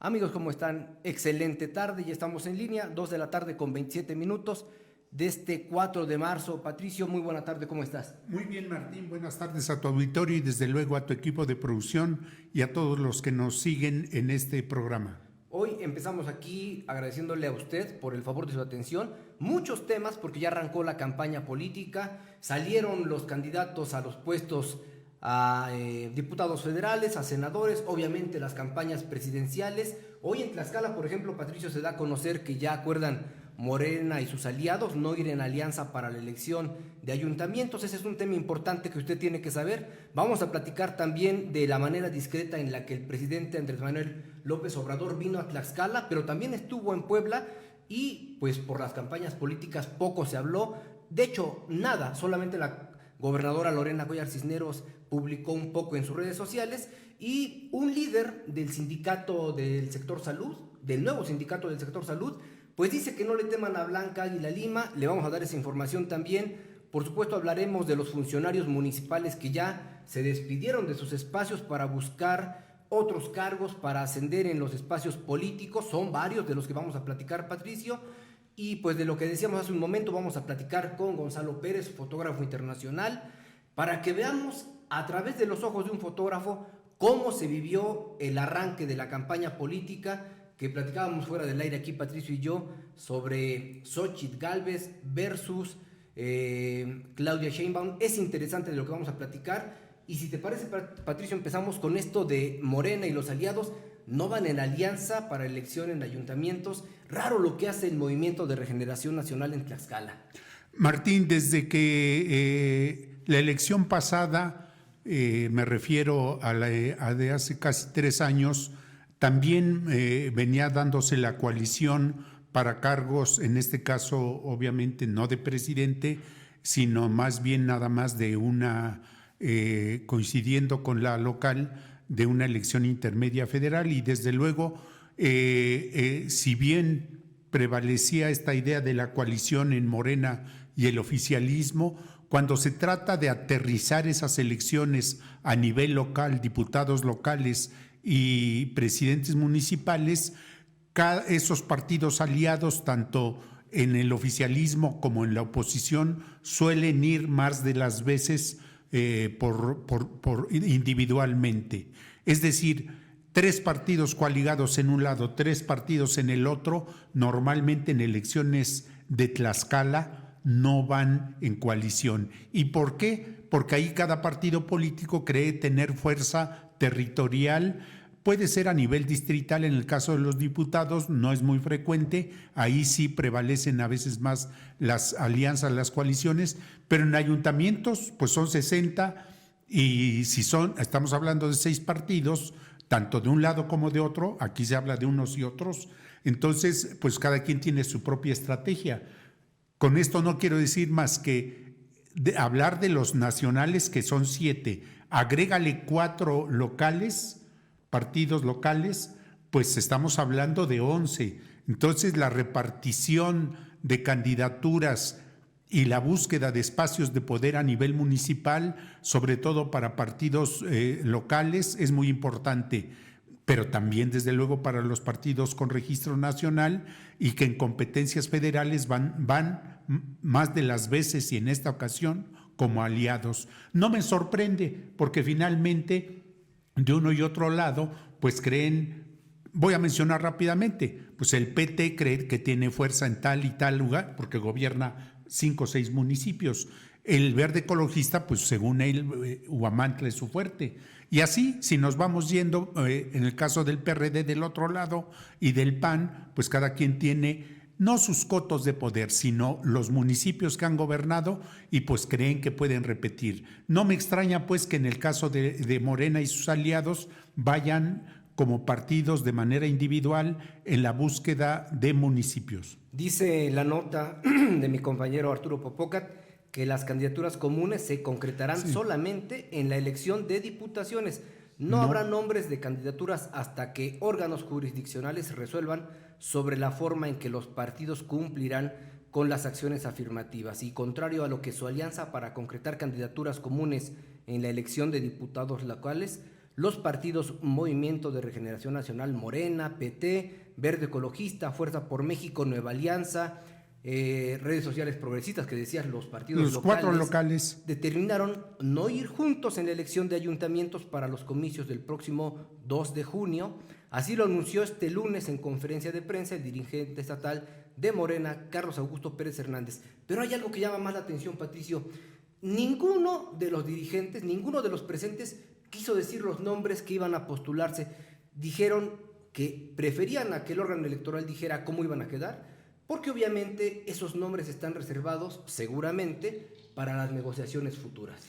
Amigos, ¿cómo están? Excelente tarde, ya estamos en línea, 2 de la tarde con 27 minutos de este 4 de marzo. Patricio, muy buena tarde, ¿cómo estás? Muy bien, Martín, buenas tardes a tu auditorio y desde luego a tu equipo de producción y a todos los que nos siguen en este programa. Hoy empezamos aquí agradeciéndole a usted por el favor de su atención. Muchos temas porque ya arrancó la campaña política, salieron los candidatos a los puestos a diputados federales, a senadores, obviamente las campañas presidenciales. Hoy en Tlaxcala, por ejemplo, Patricio, se da a conocer que ya acuerdan Morena y sus aliados no ir en alianza para la elección de ayuntamientos. Ese es un tema importante que usted tiene que saber. Vamos a platicar también de la manera discreta en la que el presidente Andrés Manuel López Obrador vino a Tlaxcala, pero también estuvo en Puebla y pues por las campañas políticas poco se habló. De hecho, nada, solamente la gobernadora Lorena Cuellar Cisneros publicó un poco en sus redes sociales y un líder del sindicato del sector salud, del nuevo sindicato del sector salud, pues dice que no le teman a Blanca Águila Lima. Le vamos a dar esa información también. Por supuesto hablaremos de los funcionarios municipales que ya se despidieron de sus espacios para buscar otros cargos, para ascender en los espacios políticos. Son varios de los que vamos a platicar, Patricio. Y pues de lo que decíamos hace un momento, vamos a platicar con Gonzalo Pérez, fotógrafo internacional, para que veamos a través de los ojos de un fotógrafo cómo se vivió el arranque de la campaña política que platicábamos fuera del aire aquí, Patricio y yo, sobre Xóchitl Gálvez versus Claudia Sheinbaum. Es interesante de lo que vamos a platicar. Y si te parece, Patricio, empezamos con esto de Morena y los aliados. No van en alianza para elección en ayuntamientos. Raro lo que hace el Movimiento de Regeneración Nacional en Tlaxcala. Martín, desde que la elección pasada, me refiero a la de hace casi 3 años, también venía dándose la coalición para cargos, en este caso obviamente no de presidente, sino más bien nada más de una, coincidiendo con la local, de una elección intermedia federal. Y desde luego, si bien prevalecía esta idea de la coalición en Morena y el oficialismo, cuando se trata de aterrizar esas elecciones a nivel local, diputados locales y presidentes municipales, esos partidos aliados, tanto en el oficialismo como en la oposición, suelen ir más de las veces individualmente. Es decir, 3 partidos coaligados en un lado, 3 partidos en el otro, normalmente en elecciones de Tlaxcala no van en coalición. ¿Y por qué? Porque ahí cada partido político cree tener fuerza territorial. Puede ser a nivel distrital, en el caso de los diputados no es muy frecuente, ahí sí prevalecen a veces más las alianzas, las coaliciones, pero en ayuntamientos pues son 60 y si estamos hablando de 6 partidos, tanto de un lado como de otro, aquí se habla de unos y otros, entonces pues cada quien tiene su propia estrategia. Con esto no quiero decir más que hablar de los nacionales, que son 7, agrégale 4 locales, partidos locales, pues estamos hablando de 11. Entonces la repartición de candidaturas y la búsqueda de espacios de poder a nivel municipal, sobre todo para partidos locales, es muy importante, pero también desde luego para los partidos con registro nacional y que en competencias federales van más de las veces y en esta ocasión como aliados. No me sorprende porque finalmente de uno y otro lado, pues creen, voy a mencionar rápidamente, pues el PT cree que tiene fuerza en tal y tal lugar porque gobierna 5 o 6 municipios. El Verde Ecologista, pues según él, Huamantla es su fuerte. Y así, si nos vamos yendo, en el caso del PRD del otro lado y del PAN, pues cada quien tiene no sus cotos de poder, sino los municipios que han gobernado y pues creen que pueden repetir. No me extraña pues que en el caso de Morena y sus aliados vayan como partidos de manera individual en la búsqueda de municipios. Dice la nota de mi compañero Arturo Popocat que las candidaturas comunes se concretarán solamente en la elección de diputaciones. No habrá nombres de candidaturas hasta que órganos jurisdiccionales resuelvan sobre la forma en que los partidos cumplirán con las acciones afirmativas. Y contrario a lo que su alianza para concretar candidaturas comunes en la elección de diputados locales, los partidos Movimiento de Regeneración Nacional, Morena, PT, Verde Ecologista, Fuerza por México, Nueva Alianza, redes sociales progresistas, que decías, los partidos Los locales, 4 locales determinaron no ir juntos en la elección de ayuntamientos para los comicios del próximo 2 de junio. Así lo anunció este lunes en conferencia de prensa el dirigente estatal de Morena, Carlos Augusto Pérez Hernández. Pero hay algo que llama más la atención, Patricio. Ninguno de los dirigentes, ninguno de los presentes quiso decir los nombres que iban a postularse. Dijeron que preferían a que el órgano electoral dijera cómo iban a quedar, porque obviamente esos nombres están reservados seguramente para las negociaciones futuras.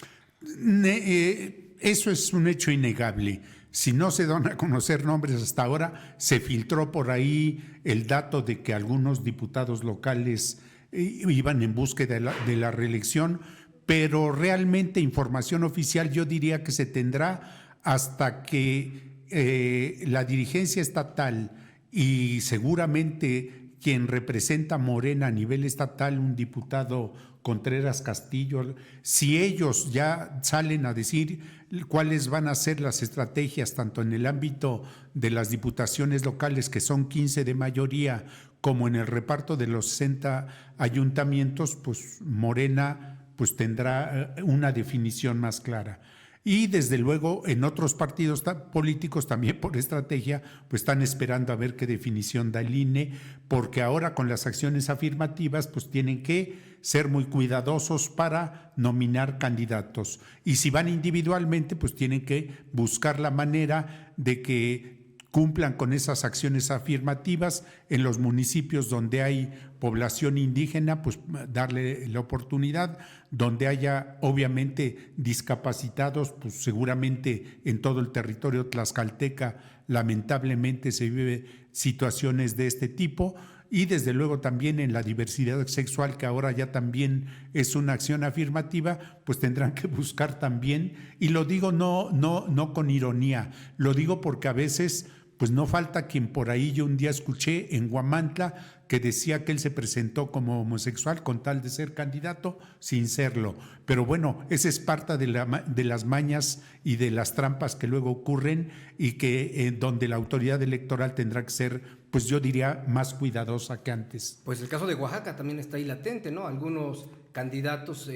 Eso es un hecho innegable. Si no se dan a conocer nombres hasta ahora, se filtró por ahí el dato de que algunos diputados locales iban en búsqueda de la reelección, pero realmente información oficial yo diría que se tendrá hasta que la dirigencia estatal y seguramente quien representa a Morena a nivel estatal, un diputado Contreras Castillo, si ellos ya salen a decir cuáles van a ser las estrategias tanto en el ámbito de las diputaciones locales, que son 15 de mayoría, como en el reparto de los 60 ayuntamientos, pues Morena pues tendrá una definición más clara. Y desde luego en otros partidos políticos también por estrategia pues están esperando a ver qué definición da el INE, porque ahora con las acciones afirmativas pues tienen que ser muy cuidadosos para nominar candidatos, y si van individualmente pues tienen que buscar la manera de que cumplan con esas acciones afirmativas en los municipios donde hay población indígena, pues darle la oportunidad, donde haya obviamente discapacitados, pues seguramente en todo el territorio tlaxcalteca lamentablemente se vive situaciones de este tipo, y desde luego también en la diversidad sexual, que ahora ya también es una acción afirmativa, pues tendrán que buscar también, y lo digo no con ironía, lo digo porque a veces pues no falta quien por ahí, yo un día escuché en Huamantla que decía que él se presentó como homosexual con tal de ser candidato sin serlo. Pero bueno, esa es parte de las mañas y de las trampas que luego ocurren, y que donde la autoridad electoral tendrá que ser, pues yo diría, más cuidadosa que antes. Pues el caso de Oaxaca también está ahí latente, ¿no? Algunos candidatos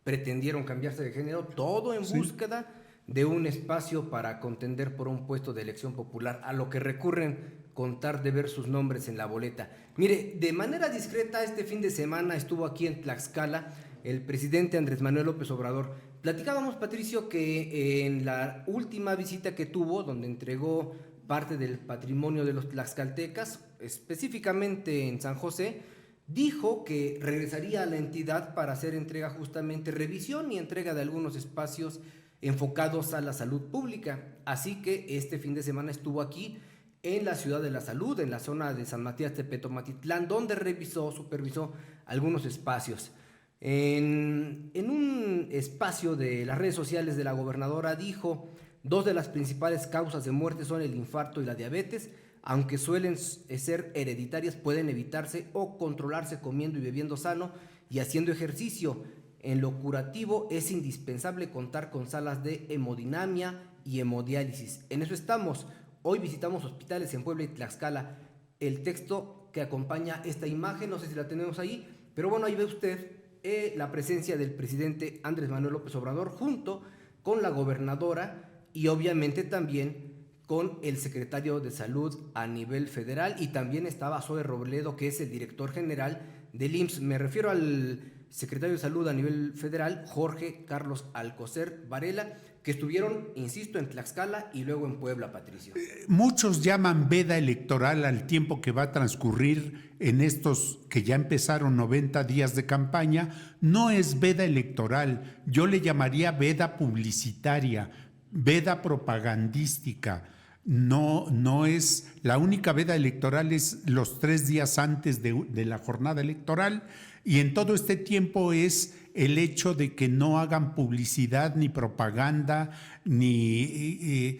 pretendieron cambiarse de género, todo en búsqueda de un espacio para contender por un puesto de elección popular, a lo que recurren contar de ver sus nombres en la boleta. Mire, de manera discreta este fin de semana estuvo aquí en Tlaxcala el presidente Andrés Manuel López Obrador. Platicábamos, Patricio, que en la última visita que tuvo, donde entregó parte del patrimonio de los tlaxcaltecas, específicamente en San José, dijo que regresaría a la entidad para hacer entrega, justamente revisión y entrega de algunos espacios enfocados a la salud pública. Así que este fin de semana estuvo aquí en la Ciudad de la Salud, en la zona de San Matías Tepetomatitlán, donde supervisó algunos espacios. En un espacio de las redes sociales de la gobernadora dijo: 2 de las principales causas de muerte son el infarto y la diabetes. Aunque suelen ser hereditarias, pueden evitarse o controlarse comiendo y bebiendo sano y haciendo ejercicio. En lo curativo es indispensable contar con salas de hemodinamia y hemodiálisis. En eso estamos. Hoy visitamos hospitales en Puebla y Tlaxcala. El texto que acompaña esta imagen, no sé si la tenemos ahí, pero bueno, ahí ve usted la presencia del presidente Andrés Manuel López Obrador junto con la gobernadora y obviamente también con el secretario de Salud a nivel federal, y también estaba Zoe Robledo, que es el director general del IMSS. Me refiero al secretario de Salud a nivel federal, Jorge Carlos Alcocer Varela, que estuvieron, insisto, en Tlaxcala y luego en Puebla, Patricio. Muchos llaman veda electoral al tiempo que va a transcurrir en estos que ya empezaron 90 días de campaña. No es veda electoral, yo le llamaría veda publicitaria, veda propagandística. No es la única veda electoral, es los 3 días antes de la jornada electoral, y en todo este tiempo es el hecho de que no hagan publicidad ni propaganda, ni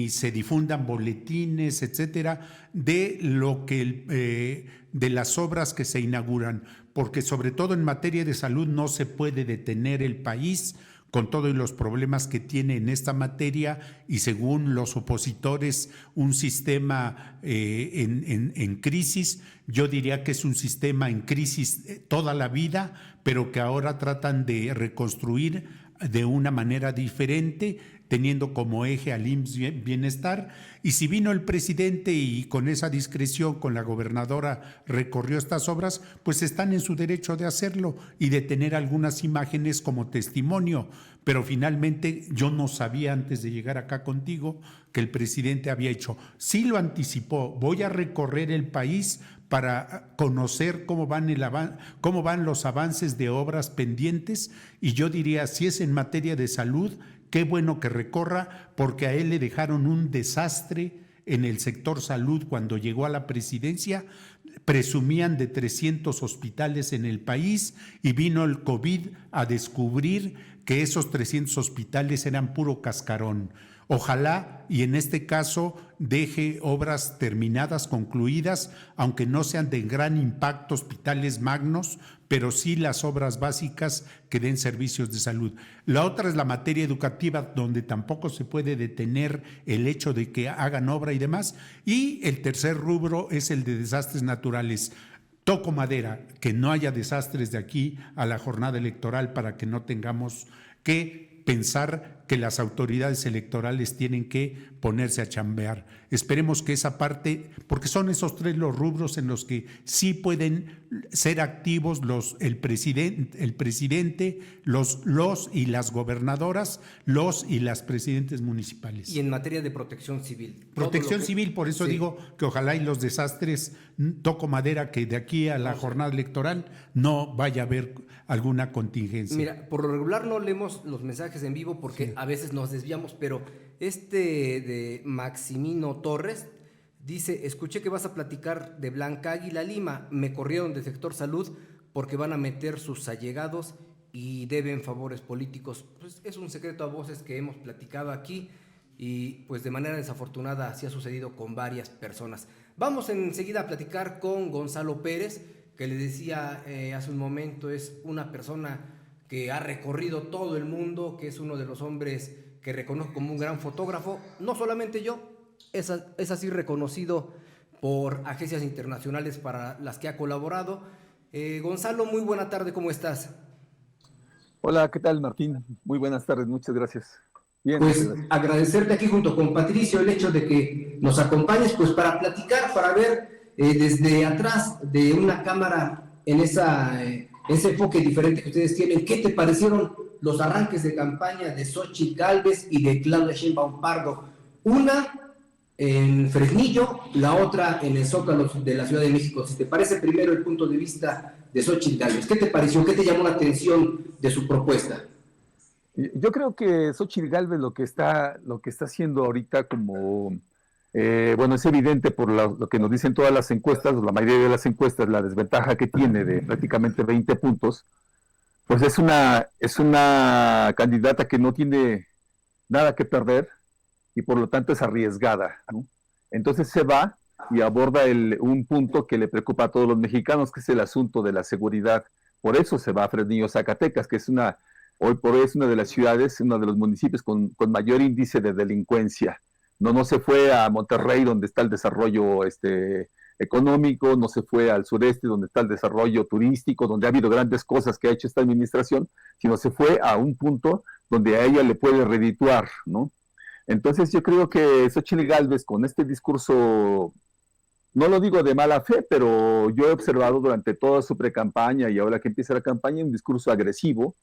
se difundan boletines, etcétera, de lo que de las obras que se inauguran, porque sobre todo en materia de salud no se puede detener el país con todos los problemas que tiene en esta materia y según los opositores un sistema en crisis. Yo diría que es un sistema en crisis toda la vida, pero que ahora tratan de reconstruir de una manera diferente, teniendo como eje al IMSS Bienestar. Y si vino el presidente y con esa discreción, con la gobernadora, recorrió estas obras, pues están en su derecho de hacerlo y de tener algunas imágenes como testimonio. Pero finalmente yo no sabía antes de llegar acá contigo que el presidente había hecho. Sí lo anticipó, voy a recorrer el país para conocer cómo van los avances de obras pendientes, y yo diría, si es en materia de salud, qué bueno que recorra, porque a él le dejaron un desastre en el sector salud cuando llegó a la presidencia. Presumían de 300 hospitales en el país y vino el COVID a descubrir que esos 300 hospitales eran puro cascarón. Ojalá y en este caso deje obras terminadas, concluidas, aunque no sean de gran impacto, hospitales magnos, pero sí las obras básicas que den servicios de salud. La otra es la materia educativa, donde tampoco se puede detener el hecho de que hagan obra y demás. Y el tercer rubro es el de desastres naturales. Toco madera, que no haya desastres de aquí a la jornada electoral para que no tengamos que pensar que las autoridades electorales tienen que ponerse a chambear. Esperemos que esa parte, porque son esos tres los rubros en los que sí pueden ser activos el presidente, los y las gobernadoras, los y las presidentes municipales. Y en materia de protección civil. Protección civil, por eso digo que ojalá y los desastres, toco madera, que de aquí a la jornada electoral no vaya a haber alguna contingencia. Mira, por lo regular no leemos los mensajes en vivo porque a veces nos desviamos, pero de Maximino Torres dice: escuché que vas a platicar de Blanca Águila Lima, me corrieron del sector salud porque van a meter sus allegados y deben favores políticos. Pues es un secreto a voces que hemos platicado aquí y pues de manera desafortunada así ha sucedido con varias personas. Vamos enseguida a platicar con Gonzalo Pérez, que le decía hace un momento, es una persona que ha recorrido todo el mundo, que es uno de los hombres que reconozco como un gran fotógrafo. No solamente yo, es así reconocido por agencias internacionales para las que ha colaborado. Gonzalo, muy buena tarde, ¿cómo estás? Hola, ¿qué tal, Martín? Muy buenas tardes, muchas gracias. Bien, pues gracias. Agradecerte aquí junto con Patricio el hecho de que nos acompañes pues para platicar, para ver desde atrás de una cámara en ese enfoque diferente que ustedes tienen. ¿Qué te parecieron los arranques de campaña de Xóchitl Gálvez y de Claudia Sheinbaum Pardo? Una en Fresnillo, la otra en el Zócalo de la Ciudad de México. Si te parece primero el punto de vista de Xóchitl Gálvez, ¿qué te pareció? ¿Qué te llamó la atención de su propuesta? Yo creo que Xóchitl Gálvez lo que está haciendo ahorita como, bueno, es evidente por lo que nos dicen todas las encuestas, la mayoría de las encuestas, la desventaja que tiene de prácticamente 20 puntos, pues es una candidata que no tiene nada que perder y por lo tanto es arriesgada, ¿no? Entonces se va y aborda un punto que le preocupa a todos los mexicanos, que es el asunto de la seguridad. Por eso se va a Fresnillo, Zacatecas, que hoy por hoy es una de las ciudades, uno de los municipios con mayor índice de delincuencia. No se fue a Monterrey, donde está el desarrollo económico, no se fue al sureste, donde está el desarrollo turístico, donde ha habido grandes cosas que ha hecho esta administración, sino se fue a un punto donde a ella le puede redituar, ¿no? Entonces yo creo que Xóchitl Gálvez, con este discurso, no lo digo de mala fe, pero yo he observado durante toda su precampaña y ahora que empieza la campaña, un discurso agresivo,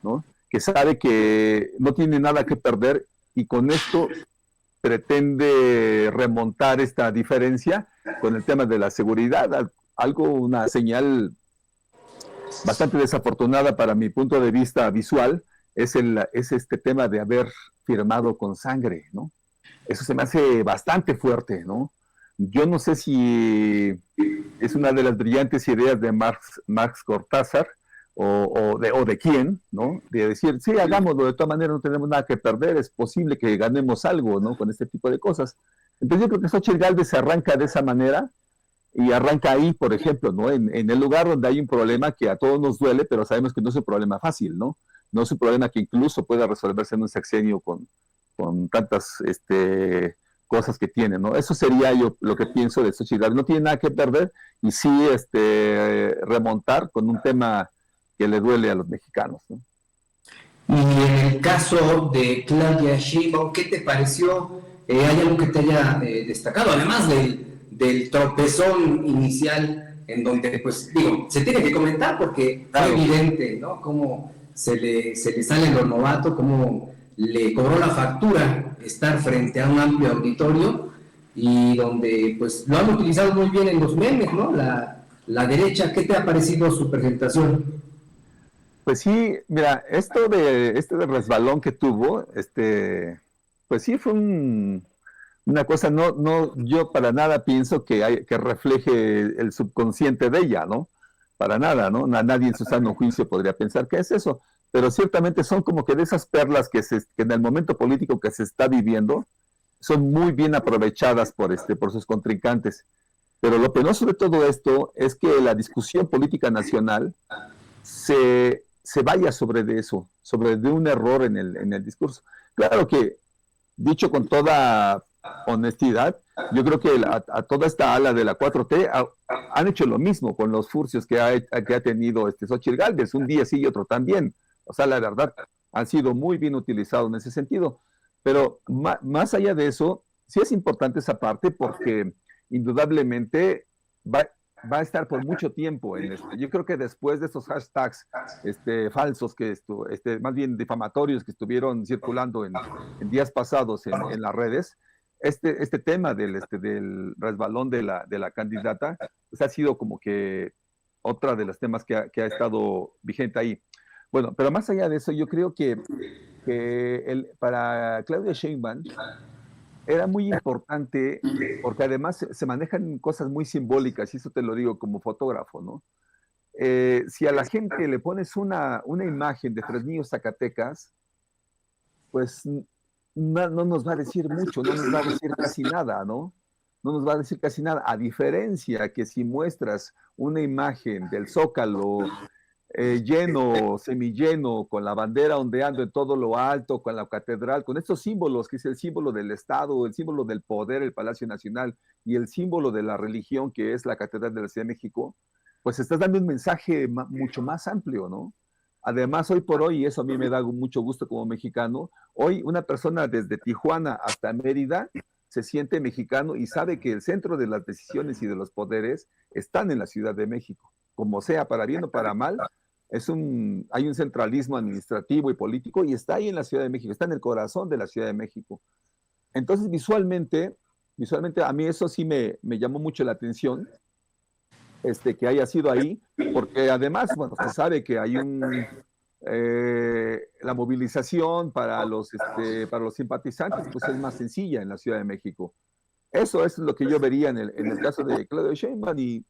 ¿no? Que sabe que no tiene nada que perder y con esto pretende remontar esta diferencia con el tema de la seguridad, una señal bastante desafortunada para mi punto de vista visual, es este tema de haber firmado con sangre, ¿no? Eso se me hace bastante fuerte, ¿no? Yo no sé si es una de las brillantes ideas de Marx Cortázar, o de quién, ¿no? De decir, sí, hagámoslo, de todas maneras no tenemos nada que perder, es posible que ganemos algo, ¿no? Con este tipo de cosas. Entonces yo creo que Xóchitl Gálvez se arranca de esa manera y arranca ahí, por ejemplo, ¿no? En el lugar donde hay un problema que a todos nos duele, pero sabemos que no es un problema fácil, ¿no? no es un problema que incluso pueda resolverse en un sexenio con tantas cosas que tiene, ¿no? Eso sería yo lo que pienso de Xochitl Gálvez. No tiene nada que perder y sí remontar con un tema que le duele a los mexicanos, ¿no? Y en el caso de Claudia Sheinbaum, ¿qué te pareció? ¿Hay algo que te haya destacado? Además del tropezón inicial, en donde, pues, digo, se tiene que comentar porque fue evidente, ¿no? Cómo se le sale lo novato, cómo le cobró la factura estar frente a un amplio auditorio y donde, pues, lo han utilizado muy bien en los memes, ¿no? La derecha, ¿qué te ha parecido su presentación? Pues sí, mira, esto de resbalón que tuvo, pues sí fue una cosa, yo para nada pienso que refleje el subconsciente de ella, ¿no? Para nada, ¿no? Nadie en su sano juicio podría pensar que es eso, pero ciertamente son como que de esas perlas que en el momento político que se está viviendo, son muy bien aprovechadas por sus contrincantes. Pero lo penoso de todo esto es que la discusión política nacional se vaya sobre de eso, sobre de un error en el discurso. Claro que, dicho con toda honestidad, yo creo que a toda esta ala de la 4T han hecho lo mismo con los furcios que ha tenido Xochitl Gálvez, un día sí y otro también. O sea, la verdad, han sido muy bien utilizados en ese sentido. Pero más allá de eso, sí es importante esa parte porque indudablemente va a estar por mucho tiempo en esto. Yo creo que después de estos hashtags falsos, más bien difamatorios que estuvieron circulando en días pasados en las redes, este tema del resbalón de la candidata, pues ha sido como que otra de los temas que ha estado vigente ahí. Bueno, pero más allá de eso, yo creo que para Claudia Sheinbaum era muy importante porque además se manejan cosas muy simbólicas, y eso te lo digo como fotógrafo, ¿no? Si a la gente le pones una imagen de Fresnillo, Zacatecas, pues no nos va a decir mucho, no nos va a decir casi nada, ¿no? No nos va a decir casi nada, a diferencia que si muestras una imagen del Zócalo lleno, semilleno, con la bandera ondeando en todo lo alto, con la catedral, con estos símbolos, que es el símbolo del Estado, el símbolo del poder, el Palacio Nacional, y el símbolo de la religión, que es la Catedral de la Ciudad de México, pues estás dando un mensaje mucho más amplio, ¿no? Además, hoy por hoy, y eso a mí me da mucho gusto como mexicano, hoy una persona desde Tijuana hasta Mérida se siente mexicano y sabe que el centro de las decisiones y de los poderes están en la Ciudad de México. Como sea, para bien o para mal, hay un centralismo administrativo y político y está ahí en la Ciudad de México, está en el corazón de la Ciudad de México. Entonces, visualmente a mí eso sí me llamó mucho la atención, que haya sido ahí, porque además, bueno, se sabe que hay la movilización para los simpatizantes, pues es más sencilla en la Ciudad de México. Eso es lo que yo vería en el caso de Claudia Sheinbaum y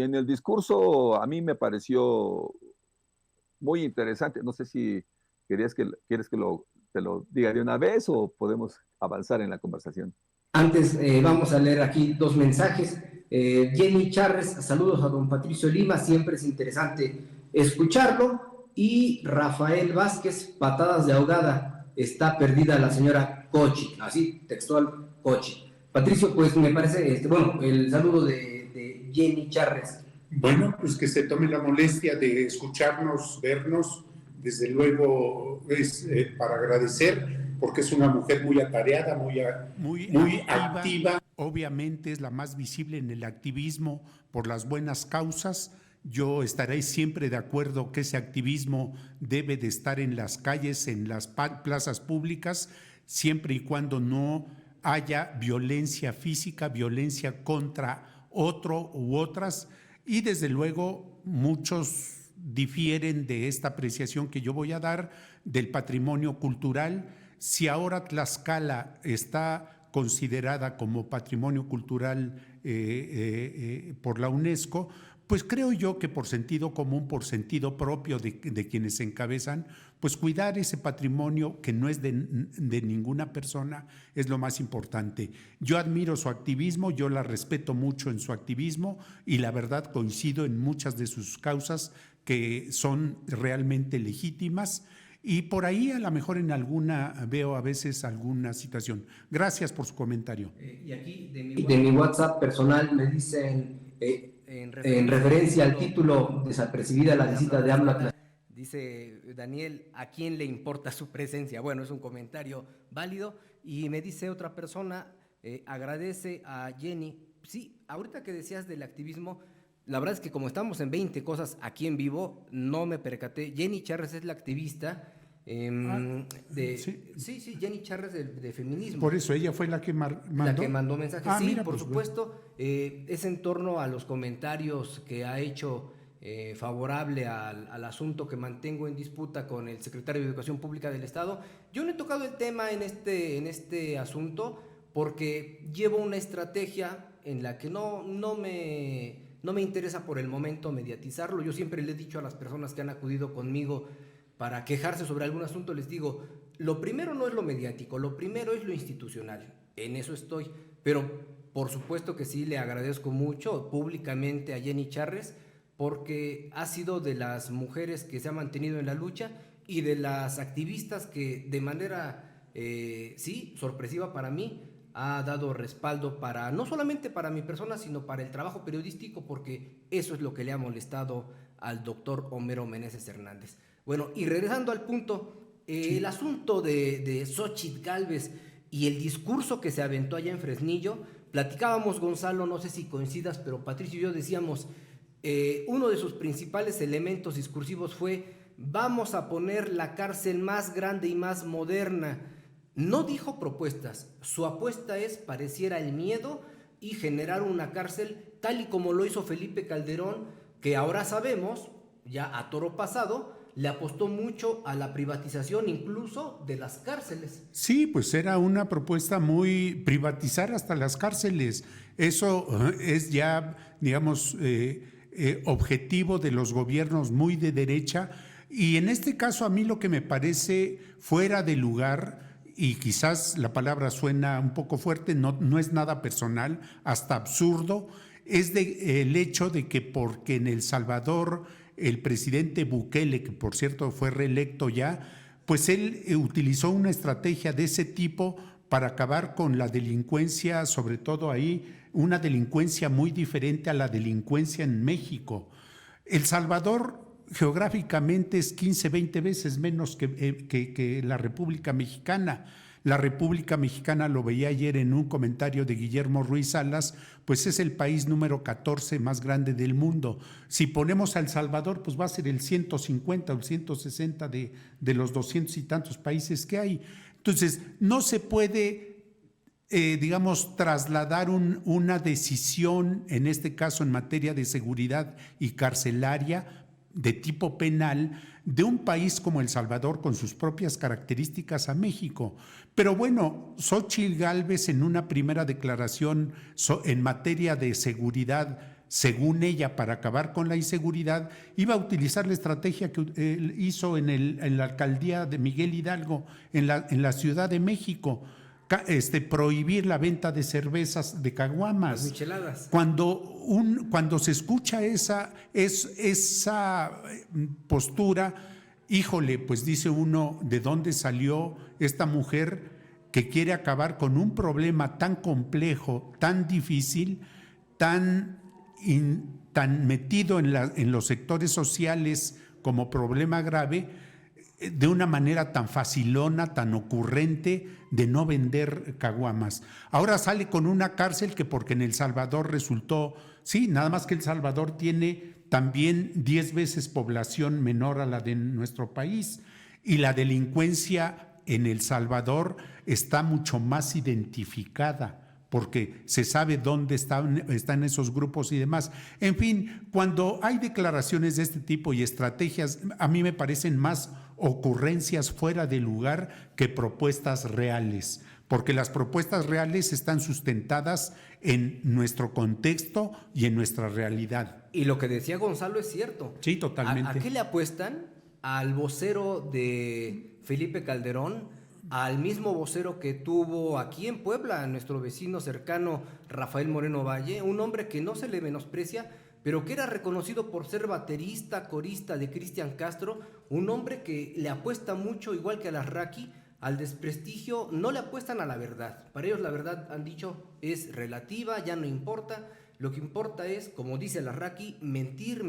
en el discurso a mí me pareció muy interesante. No sé si quieres que te lo diga de una vez o podemos avanzar en la conversación. Antes vamos a leer aquí dos mensajes. Jenny Charres, saludos a don Patricio Lima, siempre es interesante escucharlo. Y Rafael Vázquez, patadas de ahogada, está perdida la señora Cochi, así textual Cochi. Patricio, pues me parece, el saludo de Jenny Charres. Bueno, pues que se tome la molestia de escucharnos, vernos, desde luego es para agradecer, porque es una mujer muy atareada, muy activa. Obviamente es la más visible en el activismo por las buenas causas. Yo estaré siempre de acuerdo que ese activismo debe de estar en las calles, en las plazas públicas, siempre y cuando no haya violencia física, violencia contra otro u otras. Y desde luego muchos difieren de esta apreciación que yo voy a dar del patrimonio cultural. Si ahora Tlaxcala está considerada como patrimonio cultural por la UNESCO, pues creo yo que por sentido común, por sentido propio de quienes se encabezan, pues cuidar ese patrimonio que no es de ninguna persona es lo más importante. Yo admiro su activismo, yo la respeto mucho en su activismo y la verdad coincido en muchas de sus causas que son realmente legítimas y por ahí a lo mejor en alguna veo a veces alguna situación. Gracias por su comentario. Y aquí de mi WhatsApp personal me dicen, en referencia al título, desapercibida la visita de AMLO a Tlaxcala, dice Daniel, ¿a quién le importa su presencia? Bueno, es un comentario válido. Y me dice otra persona, agradece a Jenny. Sí, ahorita que decías del activismo, la verdad es que como estamos en 20 cosas aquí en vivo, no me percaté. Jenny Charres es la activista sí, Jenny Charres de feminismo. Por eso ella fue la que mandó. La que mandó mensajes. Sí, mira, por pues, supuesto. Es en torno a los comentarios que ha hecho favorable al asunto que mantengo en disputa con el secretario de Educación Pública del Estado. Yo no he tocado el tema en este asunto porque llevo una estrategia en la que no me interesa por el momento mediatizarlo. Yo siempre le he dicho a las personas que han acudido conmigo para quejarse sobre algún asunto, les digo, lo primero no es lo mediático, lo primero es lo institucional. En eso estoy. Pero por supuesto que sí le agradezco mucho públicamente a Jenny Charres, porque ha sido de las mujeres que se ha mantenido en la lucha y de las activistas que de manera, sorpresiva para mí, ha dado respaldo para, no solamente para mi persona, sino para el trabajo periodístico, porque eso es lo que le ha molestado al doctor Homero Meneses Hernández. Bueno, y regresando al punto, el asunto de Xóchitl Gálvez y el discurso que se aventó allá en Fresnillo, platicábamos, Gonzalo, no sé si coincidas, pero Patricio y yo decíamos, uno de sus principales elementos discursivos fue, vamos a poner la cárcel más grande y más moderna. No dijo propuestas, su apuesta es, pareciera, el miedo y generar una cárcel tal y como lo hizo Felipe Calderón, que ahora sabemos, ya a toro pasado, le apostó mucho a la privatización incluso de las cárceles. Sí, pues era una propuesta muy privatizar hasta las cárceles. Eso es ya, digamos, objetivo de los gobiernos muy de derecha. Y en este caso a mí lo que me parece fuera de lugar, y quizás la palabra suena un poco fuerte, no es nada personal, hasta absurdo, es el hecho de que porque en El Salvador el presidente Bukele, que por cierto fue reelecto ya, pues él utilizó una estrategia de ese tipo para acabar con la delincuencia, sobre todo ahí, una delincuencia muy diferente a la delincuencia en México. El Salvador geográficamente es 15, 20 veces menos que la República Mexicana. La República Mexicana, lo veía ayer en un comentario de Guillermo Ruiz Salas, pues es el país número 14 más grande del mundo. Si ponemos a El Salvador, pues va a ser el 150 o el 160 de los 200 y tantos países que hay. Entonces, no se puede, digamos, trasladar una decisión, en este caso en materia de seguridad y carcelaria, de tipo penal, de un país como El Salvador con sus propias características a México. Pero bueno, Xóchitl Gálvez en una primera declaración en materia de seguridad, según ella, para acabar con la inseguridad, iba a utilizar la estrategia que hizo en la alcaldía de Miguel Hidalgo, en la Ciudad de México, prohibir la venta de cervezas, de caguamas. Las micheladas. Cuando se escucha esa postura, híjole, pues dice uno, ¿de dónde salió esta mujer que quiere acabar con un problema tan complejo, tan difícil, tan metido en los sectores sociales como problema grave, de una manera tan facilona, tan ocurrente, de no vender caguamas? Ahora sale con una cárcel que porque en El Salvador resultó, sí, nada más que El Salvador tiene también 10 veces población menor a la de nuestro país, y la delincuencia en El Salvador está mucho más identificada, porque se sabe dónde están esos grupos y demás. En fin, cuando hay declaraciones de este tipo y estrategias, a mí me parecen más ocurrencias fuera de lugar que propuestas reales, porque las propuestas reales están sustentadas en nuestro contexto y en nuestra realidad. Y lo que decía Gonzalo es cierto. Sí, totalmente. ¿A qué le apuestan? Al vocero de Felipe Calderón, al mismo vocero que tuvo aquí en Puebla, nuestro vecino cercano Rafael Moreno Valle, un hombre que no se le menosprecia, pero que era reconocido por ser baterista, corista de Cristian Castro, un hombre que le apuesta mucho, igual que a Larraqui, al desprestigio. No le apuestan a la verdad. Para ellos la verdad, han dicho, es relativa, ya no importa. Lo que importa es, como dice Larraqui, mentir,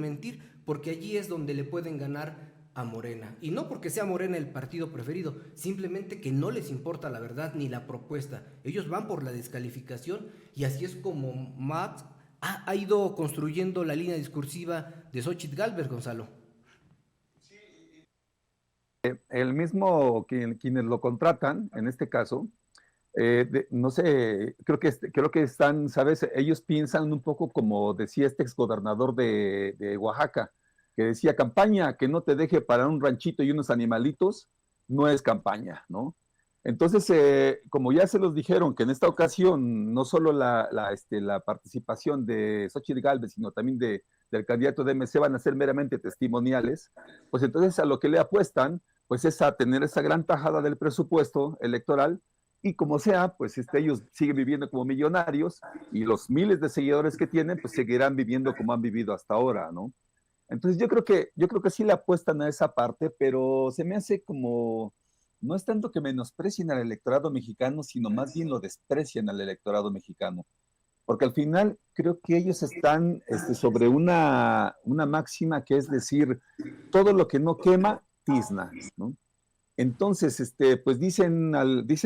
porque allí es donde le pueden ganar a Morena. Y no porque sea Morena el partido preferido, simplemente que no les importa la verdad ni la propuesta. Ellos van por la descalificación, y así es como Max ha ido construyendo la línea discursiva de Xóchitl Gálvez, Gonzalo. El mismo quienes lo contratan, en este caso, no sé, creo que están, ¿sabes? Ellos piensan un poco como decía este exgobernador de Oaxaca, que decía: campaña que no te deje para un ranchito y unos animalitos, no es campaña, ¿no? Entonces, como ya se los dijeron que en esta ocasión no solo la participación de Xóchitl Gálvez, sino también del candidato de MC van a ser meramente testimoniales, pues entonces a lo que le apuestan, pues es a tener esa gran tajada del presupuesto electoral, y como sea, pues ellos siguen viviendo como millonarios, y los miles de seguidores que tienen, pues seguirán viviendo como han vivido hasta ahora, ¿no? Entonces yo creo que sí le apuestan a esa parte, pero se me hace como, no es tanto que menosprecien al electorado mexicano, sino más bien lo desprecian al electorado mexicano. Porque al final creo que ellos están sobre una máxima que es decir: todo lo que no quema, tizna, ¿no? Entonces, pues dicen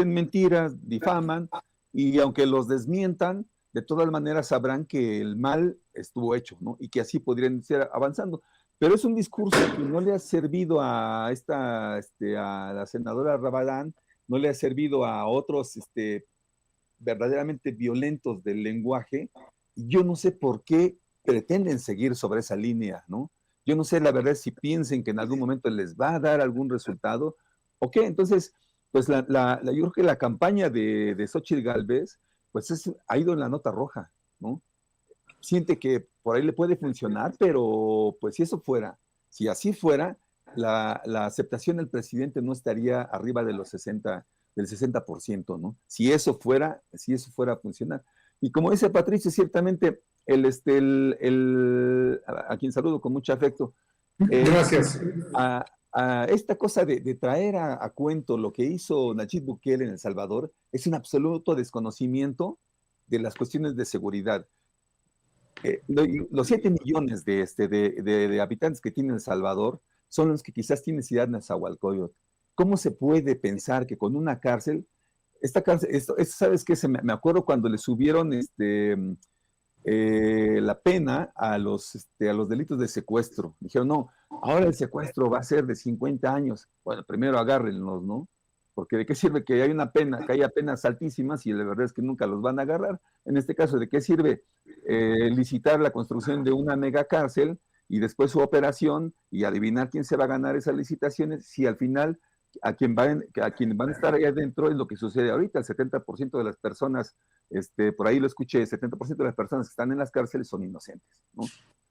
mentiras, difaman, y aunque los desmientan, de todas maneras sabrán que el mal estuvo hecho, ¿no? Y que así podrían ir avanzando. Pero es un discurso que no le ha servido a a la senadora Rabadán, no le ha servido a otros, verdaderamente violentos del lenguaje. Y yo no sé por qué pretenden seguir sobre esa línea, ¿no? Yo no sé, la verdad, si piensen que en algún momento les va a dar algún resultado, ¿o qué? Entonces, pues yo creo que la campaña de Xóchitl Gálvez, pues ha ido en la nota roja, ¿no? Siente que por ahí le puede funcionar, pero pues si así fuera, la aceptación del presidente no estaría arriba de del 60%, ¿no? Si eso fuera a funcionar. Y como dice Patricio, ciertamente, a quien saludo con mucho afecto, Gracias. a esta cosa de traer a cuento lo que hizo Nayib Bukele en El Salvador es un absoluto desconocimiento de las cuestiones de seguridad. Los 7 millones de habitantes que tiene El Salvador son los que quizás tienen Ciudad Nezahualcóyotl. ¿Cómo se puede pensar que con una cárcel, esta cárcel, ¿sabes qué? Me acuerdo cuando le subieron la pena a los delitos de secuestro. Dijeron: no, ahora el secuestro va a ser de 50 años. Bueno, primero agárrenlos, ¿no? Porque ¿de qué sirve que haya penas altísimas y la verdad es que nunca los van a agarrar? En este caso, ¿de qué sirve licitar la construcción de una megacárcel y después su operación y adivinar quién se va a ganar esas licitaciones, si al final a quien van a estar ahí adentro es lo que sucede ahorita? El 70% de las personas, por ahí lo escuché, el 70% de las personas que están en las cárceles son inocentes, ¿no?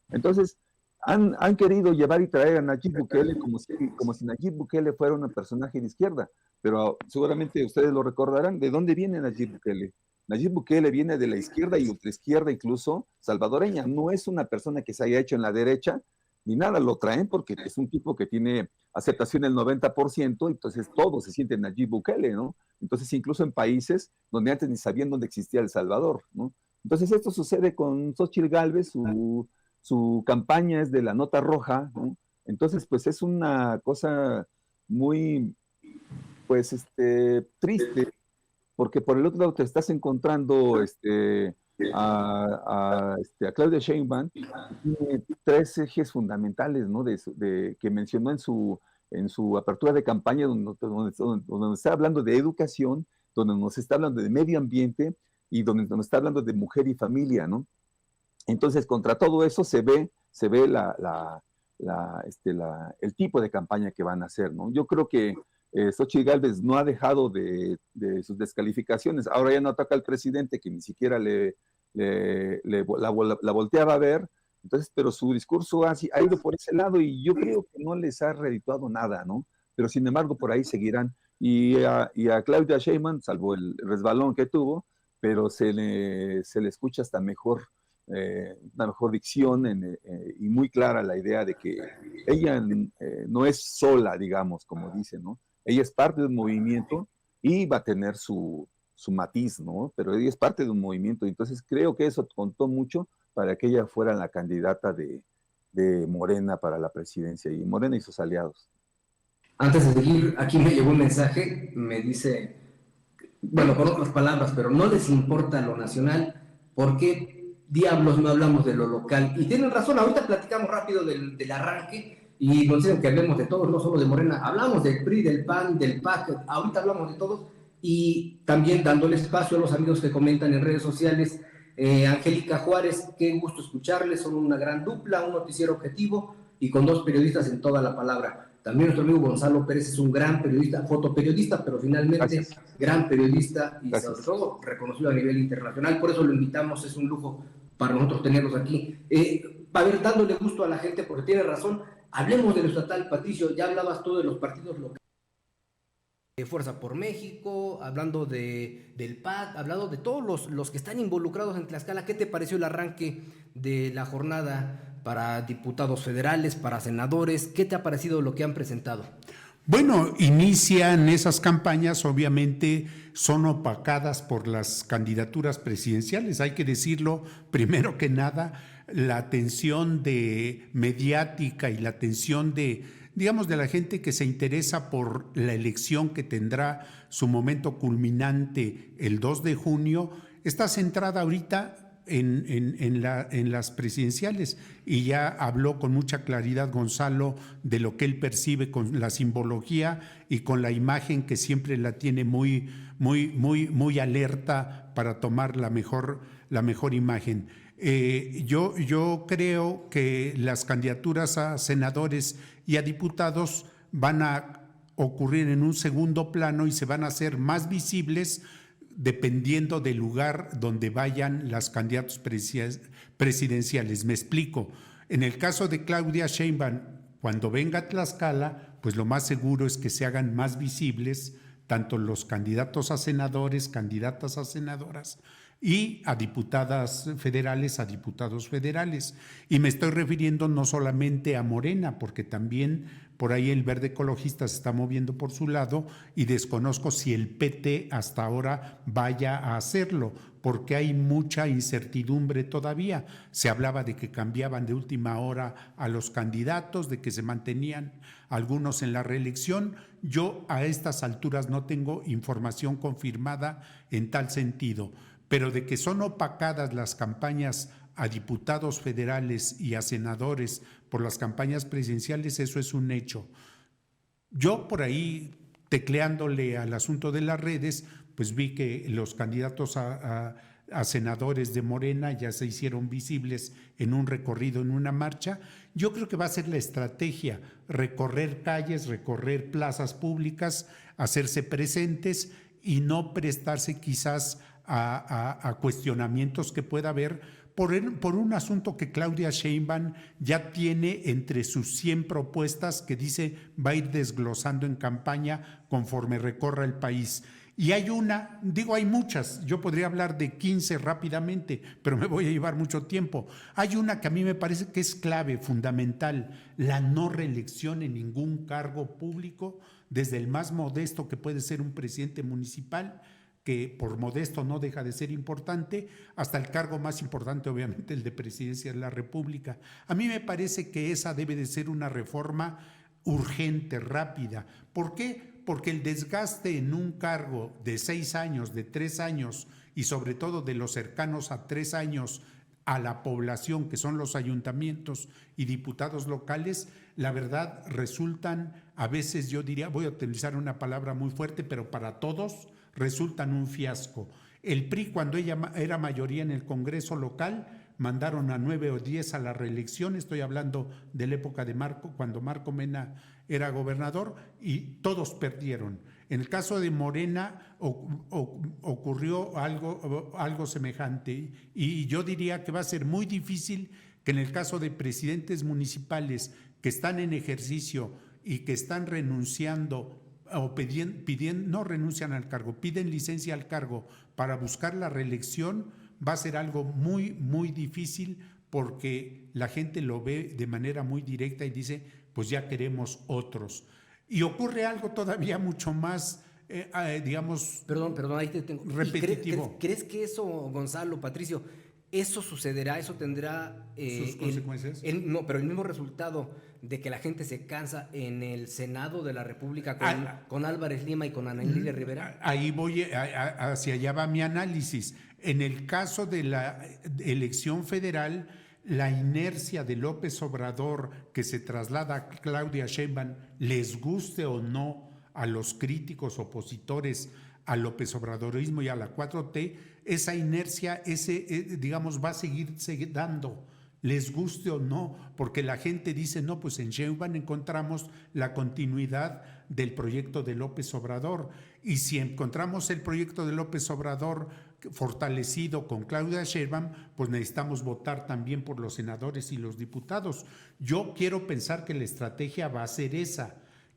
Entonces, han querido llevar y traer a Nayib Bukele como si Nayib Bukele fuera un personaje de izquierda, pero seguramente ustedes lo recordarán. ¿De dónde viene Nayib Bukele? Nayib Bukele viene de la izquierda y ultraizquierda, incluso salvadoreña. No es una persona que se haya hecho en la derecha, ni nada, lo traen porque es un tipo que tiene aceptación del 90%, entonces todos se sienten Nayib Bukele, ¿no? Entonces, incluso en países donde antes ni sabían dónde existía El Salvador, ¿no? Entonces, esto sucede con Xóchitl Gálvez, su campaña es de la nota roja, ¿no? Entonces, pues es una cosa muy, pues, triste, porque por el otro lado te estás encontrando a Claudia Sheinbaum, que tiene 3 ejes fundamentales, ¿no? Que mencionó en su apertura de campaña, donde está hablando de educación, donde nos está hablando de medio ambiente y donde nos está hablando de mujer y familia, ¿no? Entonces, contra todo eso se ve el tipo de campaña que van a hacer, ¿no? Yo creo que Xóchitl Gálvez no ha dejado de sus descalificaciones. Ahora ya no ataca al presidente, que ni siquiera la volteaba a ver. Entonces, pero su discurso ha ido por ese lado y yo creo que no les ha redituado nada, ¿no? Pero sin embargo, por ahí seguirán. Y a Claudia Sheinbaum, salvo el resbalón que tuvo, pero se le escucha hasta mejor una mejor dicción y muy clara la idea de que ella no es sola, digamos, como dice, ¿no? Ella es parte de un movimiento y va a tener su matiz, ¿no? Pero ella es parte de un movimiento, entonces creo que eso contó mucho para que ella fuera la candidata de Morena para la presidencia, y Morena y sus aliados. Antes de seguir, aquí me llegó un mensaje, me dice, bueno, con otras palabras, pero no les importa lo nacional, ¿por qué diablos no hablamos de lo local? Y tienen razón, ahorita platicamos rápido del arranque y nos dicen que hablemos de todos, no solo de Morena, hablamos del PRI, del PAN, del PAC, ahorita hablamos de todos, y también dándole espacio a los amigos que comentan en redes sociales. Angélica Juárez, qué gusto escucharles, son una gran dupla, un noticiero objetivo y con dos periodistas en toda la palabra. También nuestro amigo Gonzalo Pérez es un gran periodista, fotoperiodista, pero finalmente gran periodista y sobre todo reconocido a nivel internacional. Por eso lo invitamos, es un lujo para nosotros tenerlos aquí. Para ver, dándole gusto a la gente, porque tiene razón, hablemos de lo estatal. Patricio, ya hablabas tú de los partidos locales. Fuerza por México, hablando del PAC, hablando de todos los que están involucrados en Tlaxcala. ¿Qué te pareció el arranque de la jornada para diputados federales, para senadores? ¿Qué te ha parecido lo que han presentado? Bueno, inician esas campañas, obviamente son opacadas por las candidaturas presidenciales, hay que decirlo, primero que nada, la atención mediática y la atención digamos, de la gente que se interesa por la elección que tendrá su momento culminante el 2 de junio, está centrada ahorita en las presidenciales, y ya habló con mucha claridad Gonzalo de lo que él percibe con la simbología y con la imagen que siempre la tiene muy alerta para tomar la mejor imagen. Yo creo que las candidaturas a senadores y a diputados van a ocurrir en un segundo plano y se van a hacer más visibles dependiendo del lugar donde vayan las candidatos presidenciales. Me explico. En el caso de Claudia Sheinbaum, cuando venga a Tlaxcala, pues lo más seguro es que se hagan más visibles tanto los candidatos a senadores, candidatas a senadoras, y a diputadas federales, a diputados federales. Y me estoy refiriendo no solamente a Morena, porque también por ahí el Verde Ecologista se está moviendo por su lado y desconozco si el PT hasta ahora vaya a hacerlo, porque hay mucha incertidumbre todavía. Se hablaba de que cambiaban de última hora a los candidatos, de que se mantenían algunos en la reelección. Yo a estas alturas no tengo información confirmada en tal sentido, pero de que son opacadas las campañas a diputados federales y a senadores por las campañas presidenciales, eso es un hecho. Yo por ahí, tecleándole al asunto de las redes, pues vi que los candidatos a senadores de Morena ya se hicieron visibles en un recorrido, en una marcha. Yo creo que va a ser la estrategia, recorrer calles, recorrer plazas públicas, hacerse presentes y no prestarse quizás a cuestionamientos que pueda haber por un asunto que Claudia Sheinbaum ya tiene entre sus 100 propuestas que dice va a ir desglosando en campaña conforme recorra el país. Y hay hay muchas, yo podría hablar de 15 rápidamente, pero me voy a llevar mucho tiempo. Hay una que a mí me parece que es clave, fundamental, la no reelección en ningún cargo público, desde el más modesto que puede ser un presidente municipal, que por modesto no deja de ser importante, hasta el cargo más importante, obviamente, el de presidencia de la República. A mí me parece que esa debe de ser una reforma urgente, rápida. ¿Por qué? Porque el desgaste en un cargo de 6 años, de 3 años, y sobre todo de los cercanos a 3 años a la población, que son los ayuntamientos y diputados locales, la verdad resultan, a veces yo diría, voy a utilizar una palabra muy fuerte, pero para todos resultan un fiasco. El PRI, cuando ella era mayoría en el Congreso local, mandaron a 9 o 10 a la reelección. Estoy hablando de la época de Marco, cuando Marco Mena era gobernador, y todos perdieron. En el caso de Morena ocurrió algo semejante, y yo diría que va a ser muy difícil que en el caso de presidentes municipales que están en ejercicio y que están renunciando o no renuncian al cargo, piden licencia al cargo para buscar la reelección, va a ser algo muy, muy difícil porque la gente lo ve de manera muy directa y dice, pues ya queremos otros. Y ocurre algo todavía mucho más, digamos, Perdón, ahí te tengo. repetitivo. ¿Crees que eso, Gonzalo, Patricio, eso sucederá, eso tendrá sus consecuencias? No, pero el mismo resultado de que la gente se cansa en el Senado de la República con Álvarez Lima y con Ana Lilia Rivera? Ahí voy, hacia allá va mi análisis. En el caso de la elección federal, la inercia de López Obrador que se traslada a Claudia Sheinbaum, les guste o no a los críticos opositores al López Obradorismo y a la 4T, esa inercia, digamos, va a seguir dando, les guste o no, porque la gente dice, no, pues en Sheinbaum encontramos la continuidad del proyecto de López Obrador, y si encontramos el proyecto de López Obrador fortalecido con Claudia Sheinbaum, pues necesitamos votar también por los senadores y los diputados. Yo quiero pensar que la estrategia va a ser esa.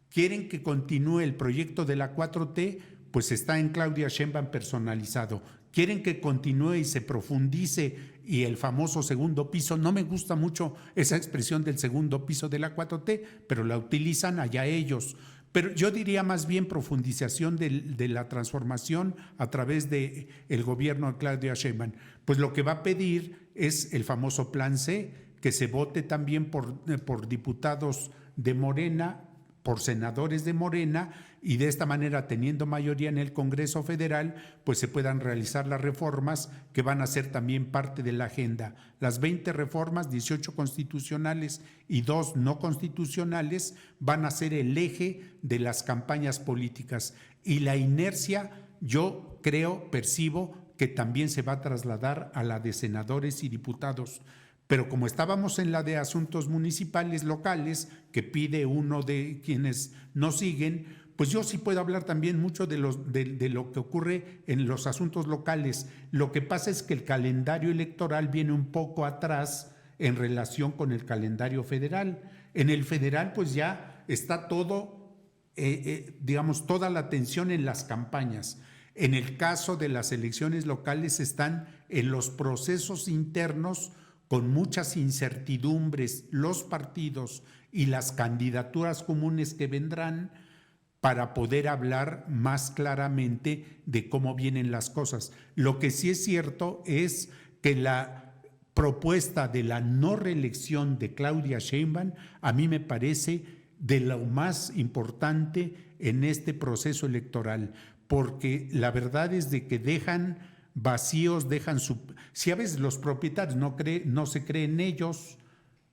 ¿Quieren que continúe el proyecto de la 4T? Pues está en Claudia Sheinbaum personalizado. ¿Quieren que continúe y se profundice y el famoso segundo piso? No me gusta mucho esa expresión del segundo piso de la 4T, pero la utilizan allá ellos. Pero yo diría más bien profundización de la transformación a través del gobierno de Claudia Sheinbaum. Pues lo que va a pedir es el famoso Plan C, que se vote también por diputados de Morena, por senadores de Morena, y de esta manera, teniendo mayoría en el Congreso Federal, pues se puedan realizar las reformas que van a ser también parte de la agenda. Las 20 reformas, 18 constitucionales y 2 no constitucionales, van a ser el eje de las campañas políticas. Y la inercia, yo creo, percibo que también se va a trasladar a la de senadores y diputados. Pero como estábamos en la de asuntos municipales locales, que pide uno de quienes nos siguen, pues yo sí puedo hablar también mucho de lo que ocurre en los asuntos locales. Lo que pasa es que el calendario electoral viene un poco atrás en relación con el calendario federal. En el federal pues ya está todo, digamos, toda la atención en las campañas. En el caso de las elecciones locales están en los procesos internos con muchas incertidumbres los partidos y las candidaturas comunes que vendrán para poder hablar más claramente de cómo vienen las cosas. Lo que sí es cierto es que la propuesta de la no reelección de Claudia Sheinbaum a mí me parece de lo más importante en este proceso electoral, porque la verdad es de que dejan vacíos, si a veces los propietarios no se creen ellos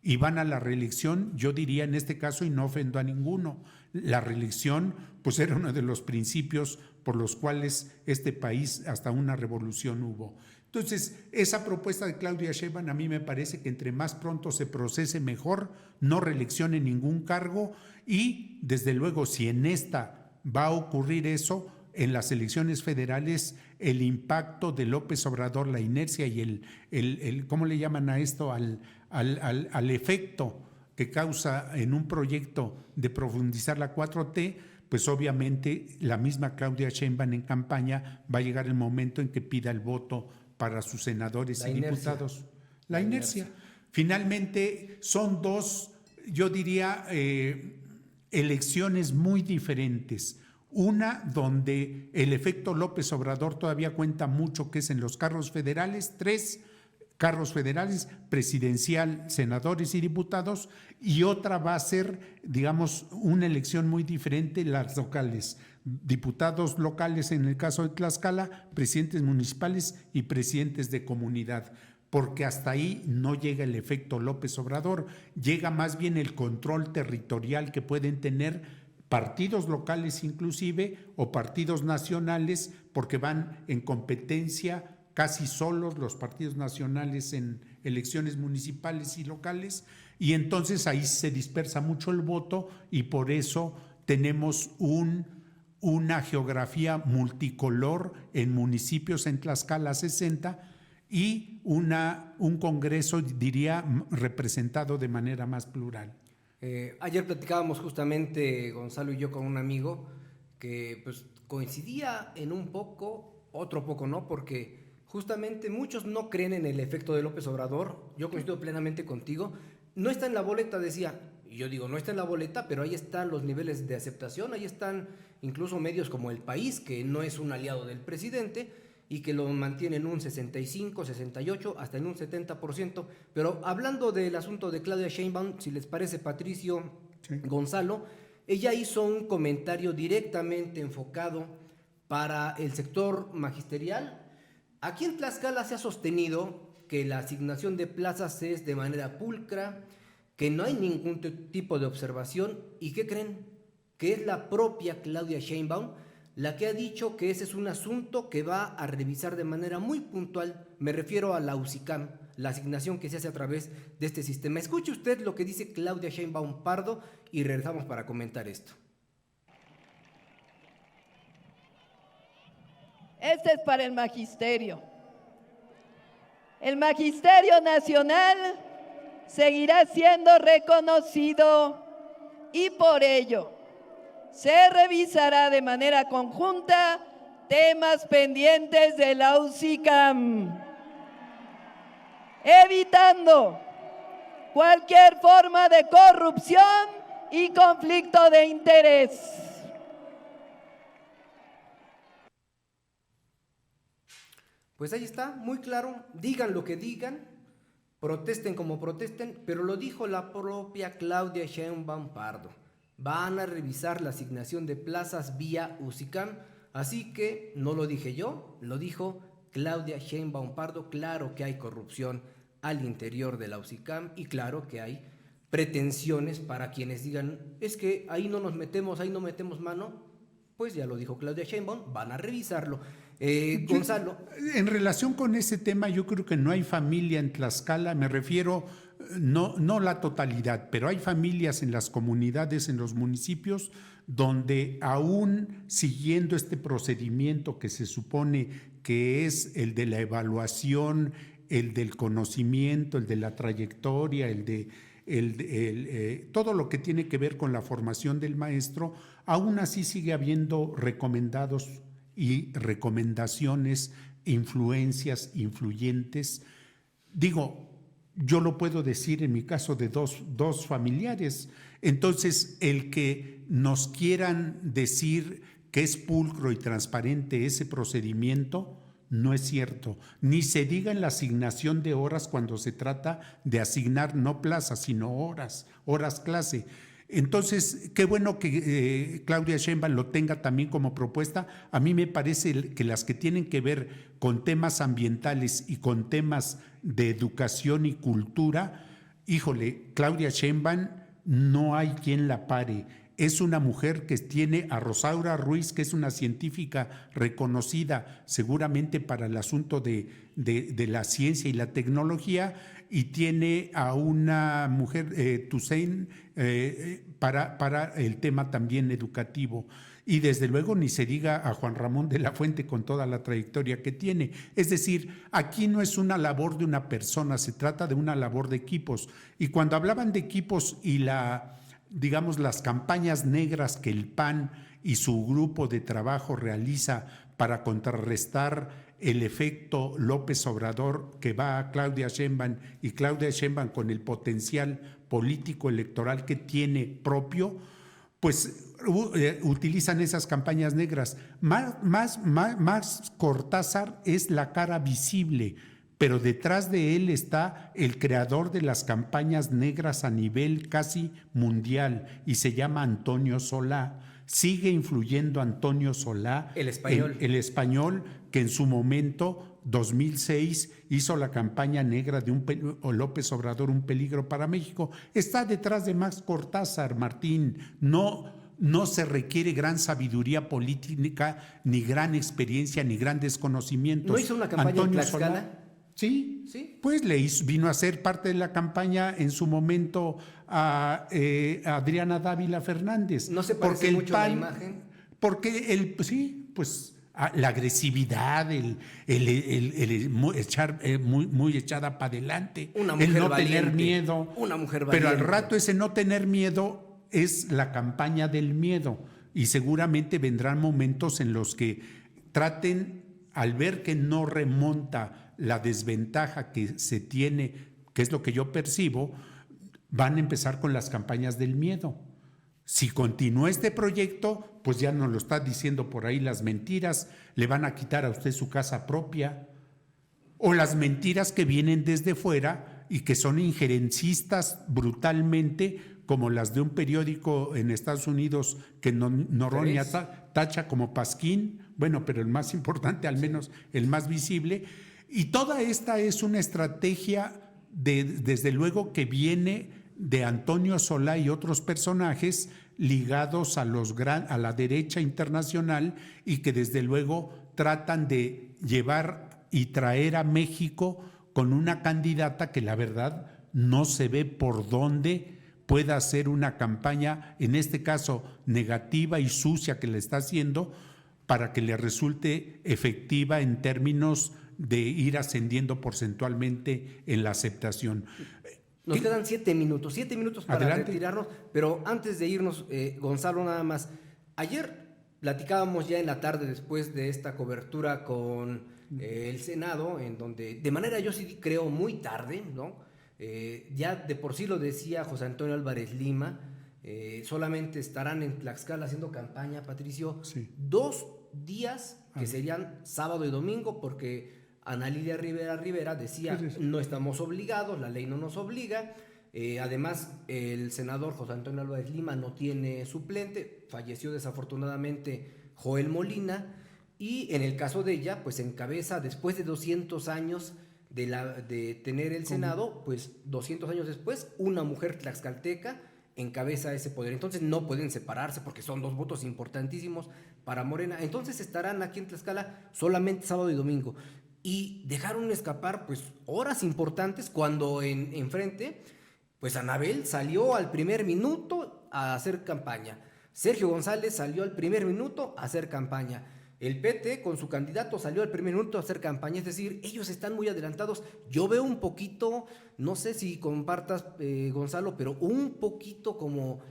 y van a la reelección, yo diría en este caso, y no ofendo a ninguno, la reelección pues era uno de los principios por los cuales este país hasta una revolución hubo. Entonces, esa propuesta de Claudia Sheinbaum a mí me parece que entre más pronto se procese mejor, no reelección en ningún cargo, y desde luego si en esta va a ocurrir eso, en las elecciones federales el impacto de López Obrador, la inercia y el ¿cómo le llaman a esto? Al efecto que causa en un proyecto de profundizar la 4T, pues obviamente la misma Claudia Sheinbaum en campaña va a llegar el momento en que pida el voto para sus senadores y diputados. La inercia. Finalmente son dos, yo diría, elecciones muy diferentes. Una donde el efecto López Obrador todavía cuenta mucho, que es en los cargos federales, 3 cargos federales, presidencial, senadores y diputados, y otra va a ser, digamos, una elección muy diferente, las locales, diputados locales en el caso de Tlaxcala, presidentes municipales y presidentes de comunidad, porque hasta ahí no llega el efecto López Obrador, llega más bien el control territorial que pueden tener partidos locales inclusive o partidos nacionales, porque van en competencia casi solos los partidos nacionales en elecciones municipales y locales, y entonces ahí se dispersa mucho el voto y por eso tenemos una geografía multicolor en municipios, en Tlaxcala 60, y un Congreso, diría, representado de manera más plural. Ayer platicábamos justamente Gonzalo y yo con un amigo que pues coincidía en un poco, otro poco no, porque Justamente muchos no creen en el efecto de López Obrador. Yo coincido plenamente contigo. No está en la boleta, decía. Y yo digo, no está en la boleta, pero ahí están los niveles de aceptación. Ahí están incluso medios como El País, que no es un aliado del presidente y que lo mantiene en un 65, 68, hasta en un 70%. Pero hablando del asunto de Claudia Sheinbaum, si les parece, Patricio, sí, Gonzalo, ella hizo un comentario directamente enfocado para el sector magisterial. Aquí en Tlaxcala se ha sostenido que la asignación de plazas es de manera pulcra, que no hay ningún tipo de observación. ¿Y qué creen? Que es la propia Claudia Sheinbaum la que ha dicho que ese es un asunto que va a revisar de manera muy puntual. Me refiero a la UCICAM, la asignación que se hace a través de este sistema. Escuche usted lo que dice Claudia Sheinbaum Pardo y regresamos para comentar esto. Este es para el magisterio. El magisterio nacional seguirá siendo reconocido y por ello se revisará de manera conjunta temas pendientes de la UCICAM, evitando cualquier forma de corrupción y conflicto de interés. Pues ahí está, muy claro, digan lo que digan, protesten como protesten, pero lo dijo la propia Claudia Sheinbaum Pardo. Van a revisar la asignación de plazas vía UCICAM, así que no lo dije yo, lo dijo Claudia Sheinbaum Pardo. Claro que hay corrupción al interior de la UCICAM y claro que hay pretensiones para quienes digan, es que ahí no nos metemos, ahí no metemos mano. Pues ya lo dijo Claudia Sheinbaum, van a revisarlo. Gonzalo. En relación con ese tema, yo creo que no hay familia en Tlaxcala, me refiero, no la totalidad, pero hay familias en las comunidades, en los municipios, donde aún siguiendo este procedimiento que se supone que es el de la evaluación, el del conocimiento, el de la trayectoria, todo lo que tiene que ver con la formación del maestro, aún así sigue habiendo recomendados y recomendaciones, influencias, influyentes. Digo, yo lo puedo decir en mi caso de dos familiares. Entonces, el que nos quieran decir que es pulcro y transparente ese procedimiento, no es cierto. Ni se diga en la asignación de horas cuando se trata de asignar no plazas, sino horas clase. Entonces, qué bueno que Claudia Sheinbaum lo tenga también como propuesta. A mí me parece que las que tienen que ver con temas ambientales y con temas de educación y cultura, híjole, Claudia Sheinbaum no hay quien la pare. Es una mujer que tiene a Rosaura Ruiz, que es una científica reconocida seguramente para el asunto de la ciencia y la tecnología, y tiene a una mujer, Toussaint, para el tema también educativo. Y desde luego ni se diga a Juan Ramón de la Fuente con toda la trayectoria que tiene. Es decir, aquí no es una labor de una persona, se trata de una labor de equipos. Y cuando hablaban de equipos y digamos, las campañas negras que el PAN y su grupo de trabajo realiza para contrarrestar el efecto López Obrador que va a Claudia Sheinbaum, y Claudia Sheinbaum con el potencial político electoral que tiene propio, pues utilizan esas campañas negras. Más Cortázar es la cara visible, pero detrás de él está el creador de las campañas negras a nivel casi mundial y se llama Antonio Solá. Sigue influyendo Antonio Solá, el español. El español que en su momento, 2006, hizo la campaña negra de López Obrador, un peligro para México. Está detrás de Max Cortázar, Martín. No se requiere gran sabiduría política, ni gran experiencia, ni grandes conocimientos. ¿No hizo una campaña Antonio en Tlaxcala? Solá, sí, pues vino a ser parte de la campaña en su momento a Adriana Dávila Fernández. ¿No se parece mucho la imagen? Porque la agresividad, el echar muy echada para adelante, una mujer el no valiente, tener miedo. Una mujer valiente. Pero al rato ese no tener miedo es la campaña del miedo y seguramente vendrán momentos en los que traten al ver que no remonta la desventaja que se tiene, que es lo que yo percibo, van a empezar con las campañas del miedo. Si continúa este proyecto, pues ya nos lo está diciendo por ahí las mentiras, le van a quitar a usted su casa propia, o las mentiras que vienen desde fuera y que son injerencistas brutalmente, como las de un periódico en Estados Unidos que Noroña tacha como pasquín, bueno, pero el más importante, al menos el más visible. Y toda esta es una estrategia desde luego que viene de Antonio Solá y otros personajes ligados a la derecha internacional y que desde luego tratan de llevar y traer a México con una candidata que la verdad no se ve por dónde pueda hacer una campaña, en este caso negativa y sucia que le está haciendo, para que le resulte efectiva en términos de ir ascendiendo porcentualmente en la aceptación. Nos quedan 7 minutos para Adelante. retirarnos, pero antes de irnos, Gonzalo, nada más. Ayer platicábamos ya en la tarde después de esta cobertura con el Senado, en donde de manera yo sí creo muy tarde, ¿no? Ya de por sí lo decía José Antonio Álvarez Lima, solamente estarán en Tlaxcala haciendo campaña, Patricio, Sí. 2 días que serían sábado y domingo, porque Ana Lilia Rivera decía, no estamos obligados, la ley no nos obliga. Además, el senador José Antonio Álvarez Lima no tiene suplente, falleció desafortunadamente Joel Molina, y en el caso de ella, pues encabeza, después de 200 años de tener el Senado, pues 200 años después, una mujer tlaxcalteca encabeza ese poder. Entonces no pueden separarse porque son 2 votos importantísimos para Morena. Entonces estarán aquí en Tlaxcala solamente sábado y domingo. Y dejaron escapar pues horas importantes cuando enfrente, pues Anabel salió al primer minuto a hacer campaña. Sergio González salió al primer minuto a hacer campaña. El PT con su candidato salió al primer minuto a hacer campaña. Es decir, ellos están muy adelantados. Yo veo un poquito, no sé si compartas, Gonzalo, pero un poquito como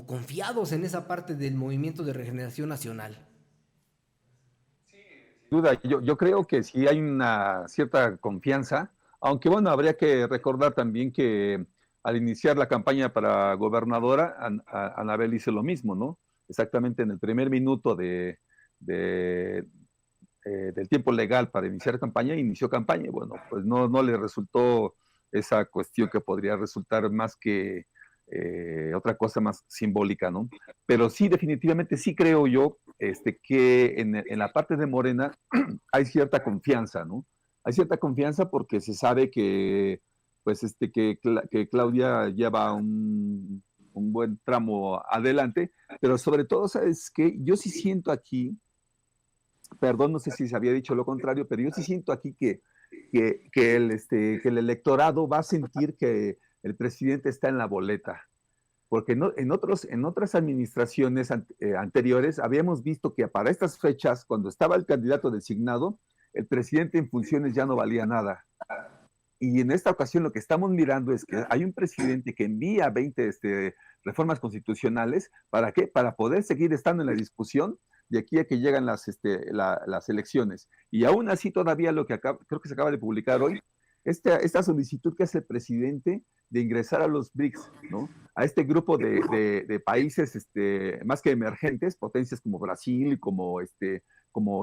confiados en esa parte del Movimiento de Regeneración Nacional. Duda, yo creo que sí hay una cierta confianza, aunque bueno, habría que recordar también que al iniciar la campaña para gobernadora, Anabel hizo lo mismo, ¿no? Exactamente en el primer minuto del tiempo legal para iniciar campaña, inició campaña. Bueno, pues no le resultó esa cuestión que podría resultar más que otra cosa más simbólica, ¿no? Pero sí, definitivamente sí creo yo que en la parte de Morena hay cierta confianza, ¿no? Hay cierta confianza porque se sabe que, pues, que Claudia lleva un buen tramo adelante, pero sobre todo, ¿sabes qué? Yo sí siento aquí, perdón, no sé si se había dicho lo contrario, pero yo sí siento aquí que el electorado va a sentir que el presidente está en la boleta, porque en otras administraciones anteriores habíamos visto que para estas fechas, cuando estaba el candidato designado, el presidente en funciones ya no valía nada. Y en esta ocasión lo que estamos mirando es que hay un presidente que envía 20 reformas constitucionales. ¿Para qué? Para poder seguir estando en la discusión de aquí a que llegan las elecciones. Y aún así todavía creo que se acaba de publicar hoy, esta solicitud que hace el presidente de ingresar a los BRICS, ¿no? A este grupo de países más que emergentes, potencias como Brasil, como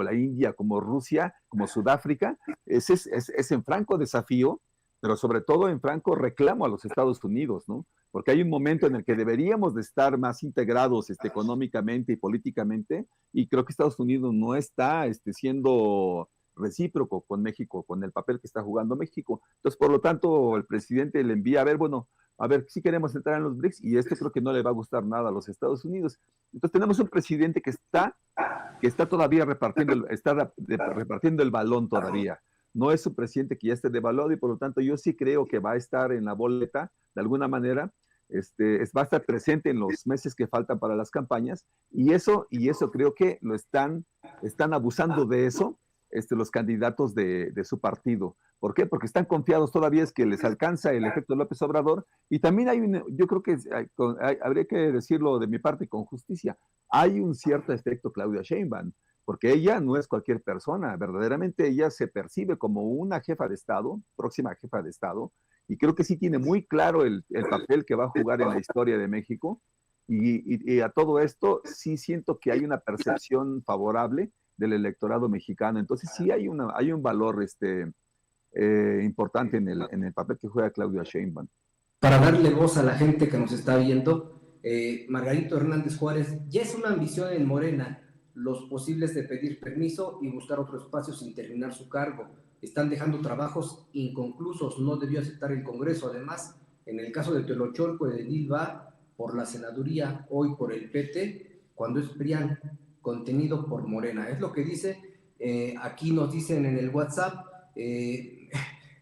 la India, como Rusia, como Sudáfrica, es en franco desafío, pero sobre todo en franco reclamo a los Estados Unidos, ¿no? Porque hay un momento en el que deberíamos de estar más integrados económicamente y políticamente, y creo que Estados Unidos no está siendo recíproco con México, con el papel que está jugando México. Entonces, por lo tanto, el presidente le envía a ver si queremos entrar en los BRICS, y esto creo que no le va a gustar nada a los Estados Unidos. Entonces, tenemos un presidente que está todavía repartiendo el balón todavía. No es un presidente que ya esté devaluado, y por lo tanto yo sí creo que va a estar en la boleta de alguna manera, va a estar presente en los meses que faltan para las campañas, y eso creo que están abusando de eso los candidatos de su partido. ¿Por qué? Porque están confiados todavía es que les alcanza el efecto López Obrador, y también yo creo que habría que decirlo de mi parte con justicia, hay un cierto efecto Claudia Sheinbaum. porque ella no es cualquier persona, verdaderamente ella se percibe como una jefa de Estado, próxima jefa de Estado, y creo que sí tiene muy claro el papel que va a jugar en la historia de México, y a todo esto sí siento que hay una percepción favorable del electorado mexicano, entonces sí hay un valor importante en el papel que juega Claudia Sheinbaum. Para darle voz a la gente que nos está viendo, Margarito Hernández Juárez, ya es una ambición en Morena los posibles de pedir permiso y buscar otro espacio sin terminar su cargo. Están dejando trabajos inconclusos, no debió aceptar el Congreso. Además, en el caso de Telocholco, el edil va por la senaduría, hoy por el PT, cuando es PRIAN, contenido por Morena. Es lo que dice, aquí nos dicen en el WhatsApp,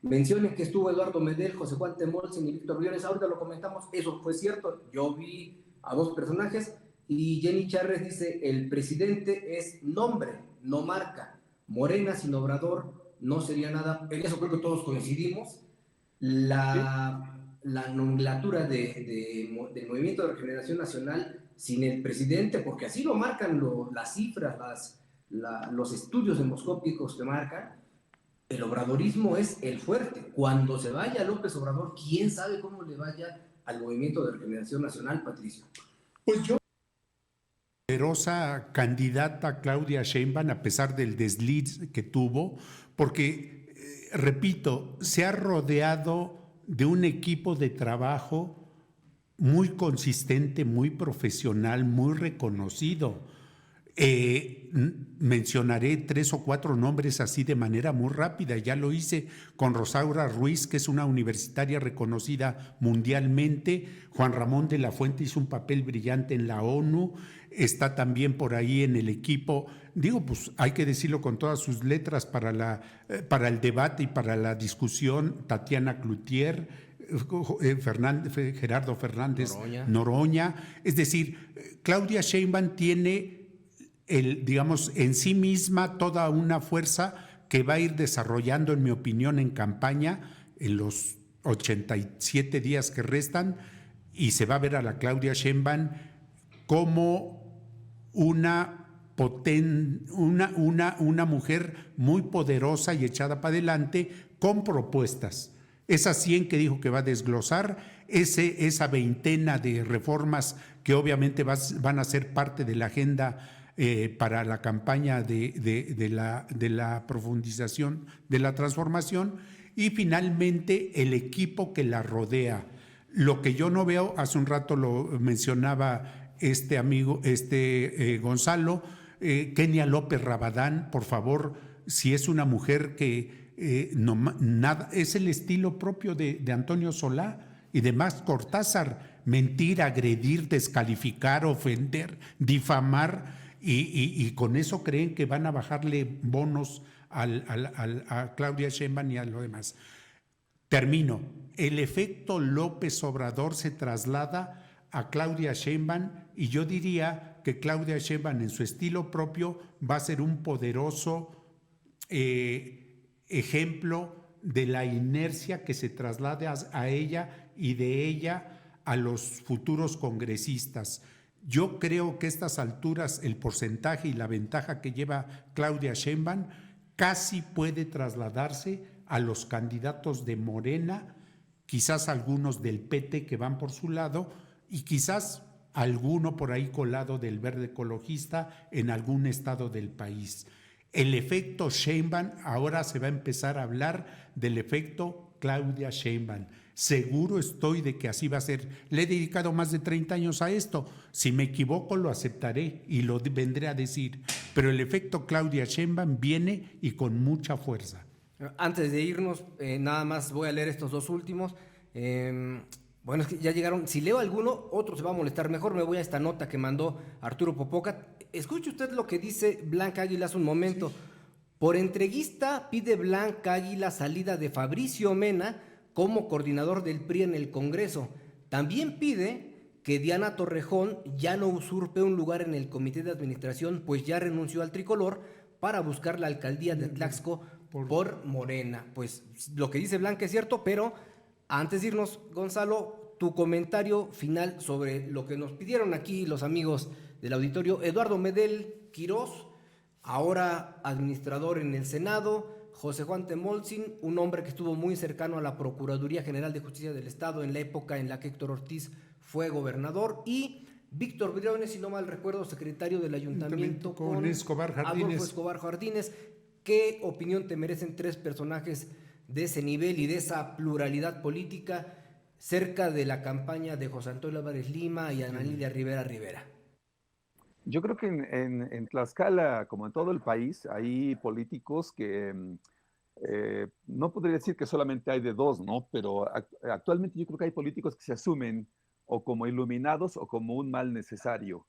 mencionen que estuvo Eduardo Medel, José Juan Temolsin y Víctor Briones, ahorita lo comentamos, eso fue cierto, yo vi a dos personajes, y Jenny Charres dice, el presidente es nombre, no marca, Morena sin Obrador no sería nada, en eso creo que todos coincidimos, la nomenclatura del Movimiento de Regeneración Nacional sin el presidente, porque así lo marcan las cifras, los estudios demoscópicos que marcan, el obradorismo es el fuerte. Cuando se vaya López Obrador, quién sabe cómo le vaya al Movimiento de Regeneración Nacional, Patricio. Pues yo poderosa candidata Claudia Sheinbaum, a pesar del desliz que tuvo, porque, repito, se ha rodeado de un equipo de trabajo muy consistente, muy profesional, muy reconocido. Mencionaré 3 o 4 nombres así de manera muy rápida. Ya lo hice con Rosaura Ruiz, que es una universitaria reconocida mundialmente. Juan Ramón de la Fuente hizo un papel brillante en la ONU. Está también por ahí en el equipo, digo, pues hay que decirlo con todas sus letras para el debate y para la discusión, Tatiana Cloutier, Gerardo Fernández Noroña. Es decir, Claudia Sheinbaum tiene digamos, en sí misma toda una fuerza que va a ir desarrollando, en mi opinión, en campaña en los 87 días que restan, y se va a ver a la Claudia Sheinbaum como una mujer muy poderosa y echada para adelante con propuestas. Esas 100 que dijo que va a desglosar, esa veintena de reformas que obviamente van a ser parte de la agenda para la campaña de la profundización de la transformación, y finalmente el equipo que la rodea. Lo que yo no veo, hace un rato lo mencionaba este amigo, Gonzalo, Kenia López Rabadán, por favor, si es una mujer que nada, es el estilo propio de Antonio Solá y demás, Cortázar, mentir, agredir, descalificar, ofender, difamar, y con eso creen que van a bajarle bonos a Claudia Sheinbaum y a lo demás. Termino. El efecto López Obrador se traslada a Claudia Sheinbaum, y yo diría que Claudia Sheinbaum en su estilo propio va a ser un poderoso ejemplo de la inercia que se traslade a ella y de ella a los futuros congresistas. Yo creo que a estas alturas el porcentaje y la ventaja que lleva Claudia Sheinbaum casi puede trasladarse a los candidatos de Morena, quizás algunos del PT que van por su lado, y quizás alguno por ahí colado del Verde Ecologista en algún estado del país. El efecto Sheinbaum, ahora se va a empezar a hablar del efecto Claudia Sheinbaum. Seguro estoy de que así va a ser. Le he dedicado más de 30 años a esto. Si me equivoco, lo aceptaré y lo vendré a decir. Pero el efecto Claudia Sheinbaum viene y con mucha fuerza. Antes de irnos, nada más voy a leer estos dos últimos. Bueno, es que ya llegaron. Si leo alguno, otro se va a molestar. Mejor me voy a esta nota que mandó Arturo Popoca. Escuche usted lo que dice Blanca Águila hace un momento. Sí. Por entreguista pide Blanca Águila salida de Fabricio Mena como coordinador del PRI en el Congreso. También pide que Diana Torrejón ya no usurpe un lugar en el comité de administración, pues ya renunció al tricolor para buscar la alcaldía de Tlaxco por Morena. Pues lo que dice Blanca es cierto, pero antes de irnos, Gonzalo, tu comentario final sobre lo que nos pidieron aquí los amigos del auditorio. Eduardo Medel Quirós ahora administrador en el Senado, José Juan Temolsin, un hombre que estuvo muy cercano a la Procuraduría General de Justicia del Estado en la época en la que Héctor Ortiz fue gobernador, y Víctor Briones, si no mal recuerdo, secretario del Ayuntamiento con Escobar Jardines. Adolfo Escobar Jardines. ¿Qué opinión te merecen tres personajes de ese nivel y de esa pluralidad política cerca de la campaña de José Antonio Álvarez Lima y Ana Lilia Rivera Rivera? Yo creo que en Tlaxcala, como en todo el país, hay políticos que no podría decir que solamente hay de dos, ¿no? Pero actualmente yo creo que hay políticos que se asumen o como iluminados o como un mal necesario.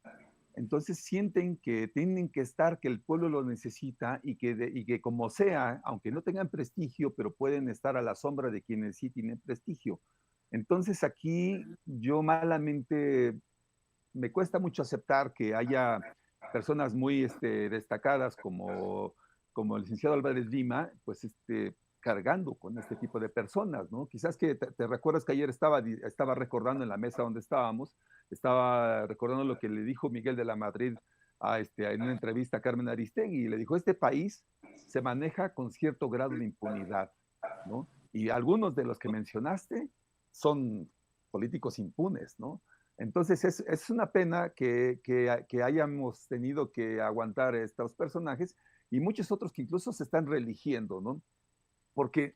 Entonces sienten que tienen que estar, que el pueblo lo necesita y que como sea, aunque no tengan prestigio, pero pueden estar a la sombra de quienes sí tienen prestigio. Entonces aquí yo malamente me cuesta mucho aceptar que haya personas muy destacadas como el licenciado Álvarez Lima, pues cargando con este tipo de personas, ¿no? Quizás que te recuerdas que ayer estaba recordando en la mesa donde estábamos, estaba recordando lo que le dijo Miguel de la Madrid en una entrevista a Carmen Aristegui, y le dijo, este país se maneja con cierto grado de impunidad, ¿no? Y algunos de los que mencionaste son políticos impunes, ¿no? Entonces es una pena que hayamos tenido que aguantar estos personajes y muchos otros que incluso se están reeligiendo, ¿no? Porque,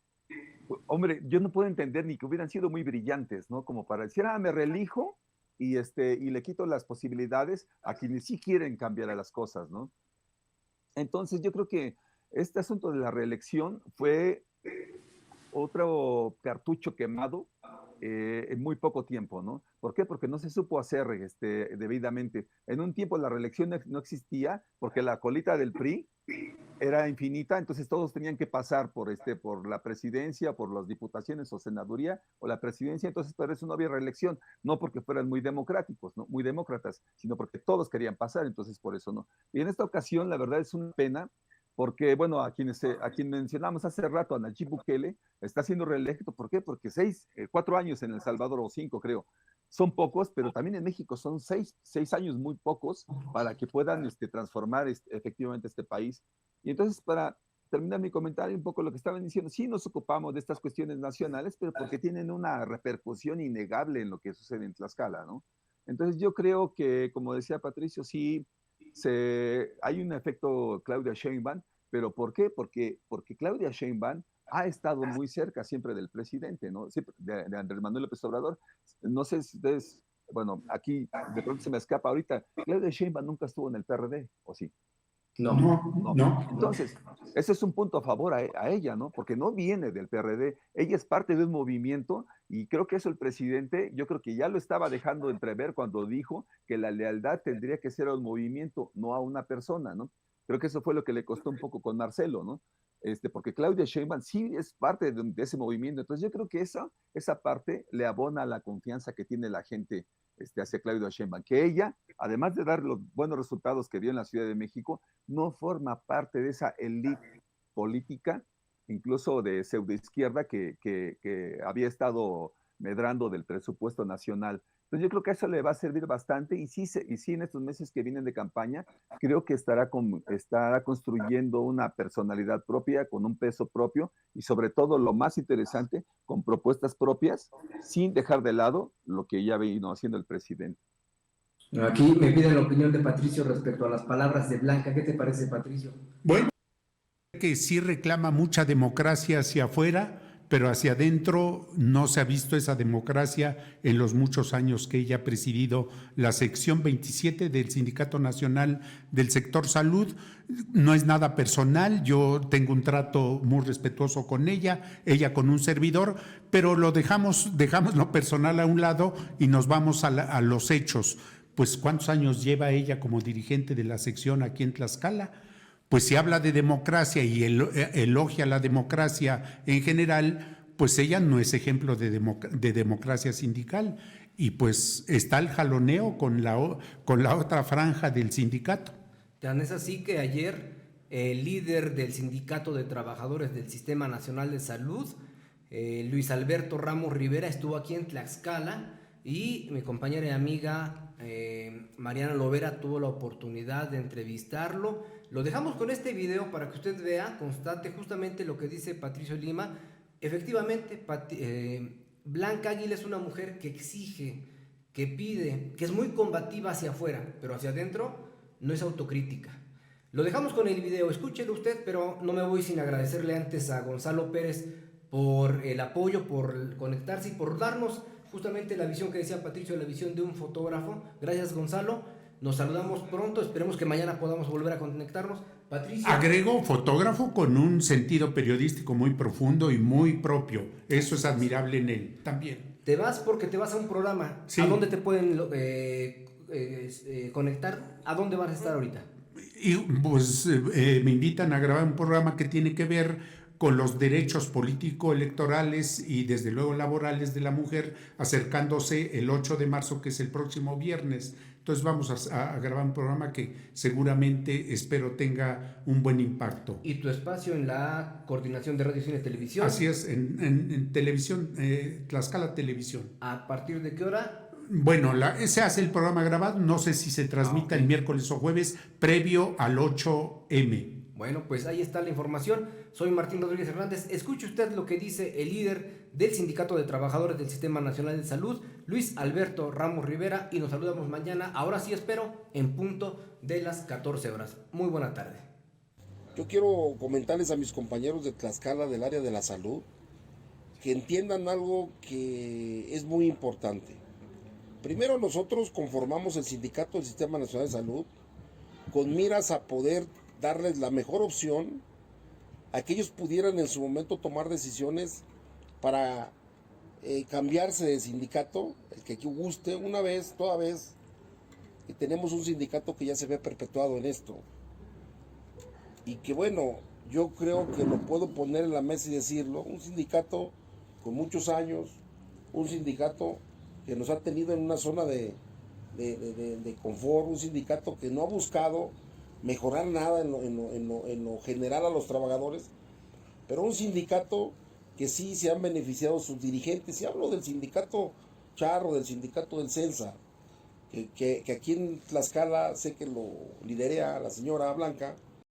hombre, yo no puedo entender ni que hubieran sido muy brillantes, ¿no? Como para decir, me reelijo y le quito las posibilidades a quienes sí quieren cambiar a las cosas, ¿no? Entonces yo creo que este asunto de la reelección fue otro cartucho quemado en muy poco tiempo, ¿no? ¿Por qué? Porque no se supo hacer debidamente. En un tiempo la reelección no existía porque la colita del PRI era infinita, entonces todos tenían que pasar por la presidencia, por las diputaciones o senaduría o la presidencia, entonces por eso no había reelección, no porque fueran muy democráticos, ¿no? Muy demócratas, sino porque todos querían pasar, entonces por eso no. Y en esta ocasión la verdad es una pena porque, bueno, a quien mencionamos hace rato, a Nayib Bukele, está siendo reelecto. ¿Por qué? Porque 4 años en El Salvador, o 5 creo, son pocos, pero también en México son 6 años muy pocos para que puedan transformar efectivamente este país. Y entonces, para terminar mi comentario, un poco lo que estaban diciendo, sí nos ocupamos de estas cuestiones nacionales, pero porque tienen una repercusión innegable en lo que sucede en Tlaxcala, ¿no? Entonces yo creo que, como decía Patricio, sí hay un efecto Claudia Sheinbaum, pero ¿por qué? Porque Claudia Sheinbaum ha estado muy cerca siempre del presidente, ¿no? Siempre de Andrés Manuel López Obrador. No sé si ustedes, bueno, aquí de pronto se me escapa ahorita, Claudia Sheinbaum nunca estuvo en el PRD, ¿o sí? No. Entonces, ese es un punto a favor a ella, ¿no? Porque no viene del PRD, ella es parte de un movimiento y creo que eso el presidente, yo creo que ya lo estaba dejando entrever cuando dijo que la lealtad tendría que ser a un movimiento, no a una persona, ¿no? Creo que eso fue lo que le costó un poco con Marcelo, ¿no? Porque Claudia Sheinbaum sí es parte de ese movimiento, entonces yo creo que esa parte le abona la confianza que tiene la gente hacia Claudia Sheinbaum, que ella, además de dar los buenos resultados que dio en la Ciudad de México, no forma parte de esa élite política, incluso de pseudoizquierda que había estado medrando del presupuesto nacional. Entonces yo creo que eso le va a servir bastante y sí en estos meses que vienen de campaña, creo que estará construyendo una personalidad propia, con un peso propio y sobre todo lo más interesante, con propuestas propias, sin dejar de lado lo que ya vino haciendo el presidente. Aquí me piden la opinión de Patricio respecto a las palabras de Blanca. ¿Qué te parece, Patricio? Bueno, que sí reclama mucha democracia hacia afuera, pero hacia adentro no se ha visto esa democracia en los muchos años que ella ha presidido la sección 27 del Sindicato Nacional del Sector Salud. No es nada personal, yo tengo un trato muy respetuoso con ella con un servidor, pero lo dejamos lo personal a un lado y nos vamos a los hechos. Pues ¿cuántos años lleva ella como dirigente de la sección aquí en Tlaxcala? Pues si habla de democracia y elogia la democracia en general, pues ella no es ejemplo de democracia sindical y pues está el jaloneo con la otra franja del sindicato. Tan es así que ayer el líder del Sindicato de Trabajadores del Sistema Nacional de Salud, Luis Alberto Ramos Rivera, estuvo aquí en Tlaxcala y mi compañera y amiga Mariana Lovera tuvo la oportunidad de entrevistarlo. Lo dejamos con este video para que usted vea, constate justamente lo que dice Patricio Lima. Efectivamente, Blanca Águila es una mujer que exige, que pide, que es muy combativa hacia afuera, pero hacia adentro no es autocrítica. Lo dejamos con el video, escúchelo usted, pero no me voy sin agradecerle antes a Gonzalo Pérez por el apoyo, por conectarse y por darnos justamente la visión que decía Patricio, la visión de un fotógrafo. Gracias, Gonzalo. Nos saludamos pronto, esperemos que mañana podamos volver a conectarnos. Patricio. Agrego fotógrafo con un sentido periodístico muy profundo y muy propio. Eso es admirable en él también. Te vas porque te vas a un programa. Sí. ¿A dónde te pueden conectar? ¿A dónde vas a estar ahorita? Y pues me invitan a grabar un programa que tiene que ver con los derechos político-electorales y desde luego laborales de la mujer, acercándose el 8 de marzo, que es el próximo viernes. Entonces vamos a grabar un programa que seguramente espero tenga un buen impacto. ¿Y tu espacio en la coordinación de radio, cine y televisión? Así es, en televisión, Tlaxcala Televisión. ¿A partir de qué hora? Bueno, se hace el programa grabado, no sé si se transmita el miércoles o jueves, previo al 8M. Bueno, pues ahí está la información. Soy Martín Rodríguez Hernández. Escuche usted lo que dice el líder del Sindicato de Trabajadores del Sistema Nacional de Salud, Luis Alberto Ramos Rivera, y nos saludamos mañana, ahora sí espero, en punto de las 14 horas. Muy buena tarde. Yo quiero comentarles a mis compañeros de Tlaxcala del área de la salud que entiendan algo que es muy importante. Primero, nosotros conformamos el Sindicato del Sistema Nacional de Salud con miras a poder darles la mejor opción a que ellos pudieran en su momento tomar decisiones para cambiarse de sindicato, el que guste, una vez, toda vez que tenemos un sindicato que ya se ve perpetuado en esto. Y que bueno, yo creo que lo puedo poner en la mesa y decirlo, un sindicato con muchos años, un sindicato que nos ha tenido en una zona de confort, un sindicato que no ha buscado mejorar nada en lo general a los trabajadores, pero un sindicato que sí se han beneficiado sus dirigentes. Y hablo del sindicato Charro, del sindicato del Celsa, que aquí en Tlaxcala sé que lo lidera la señora Blanca,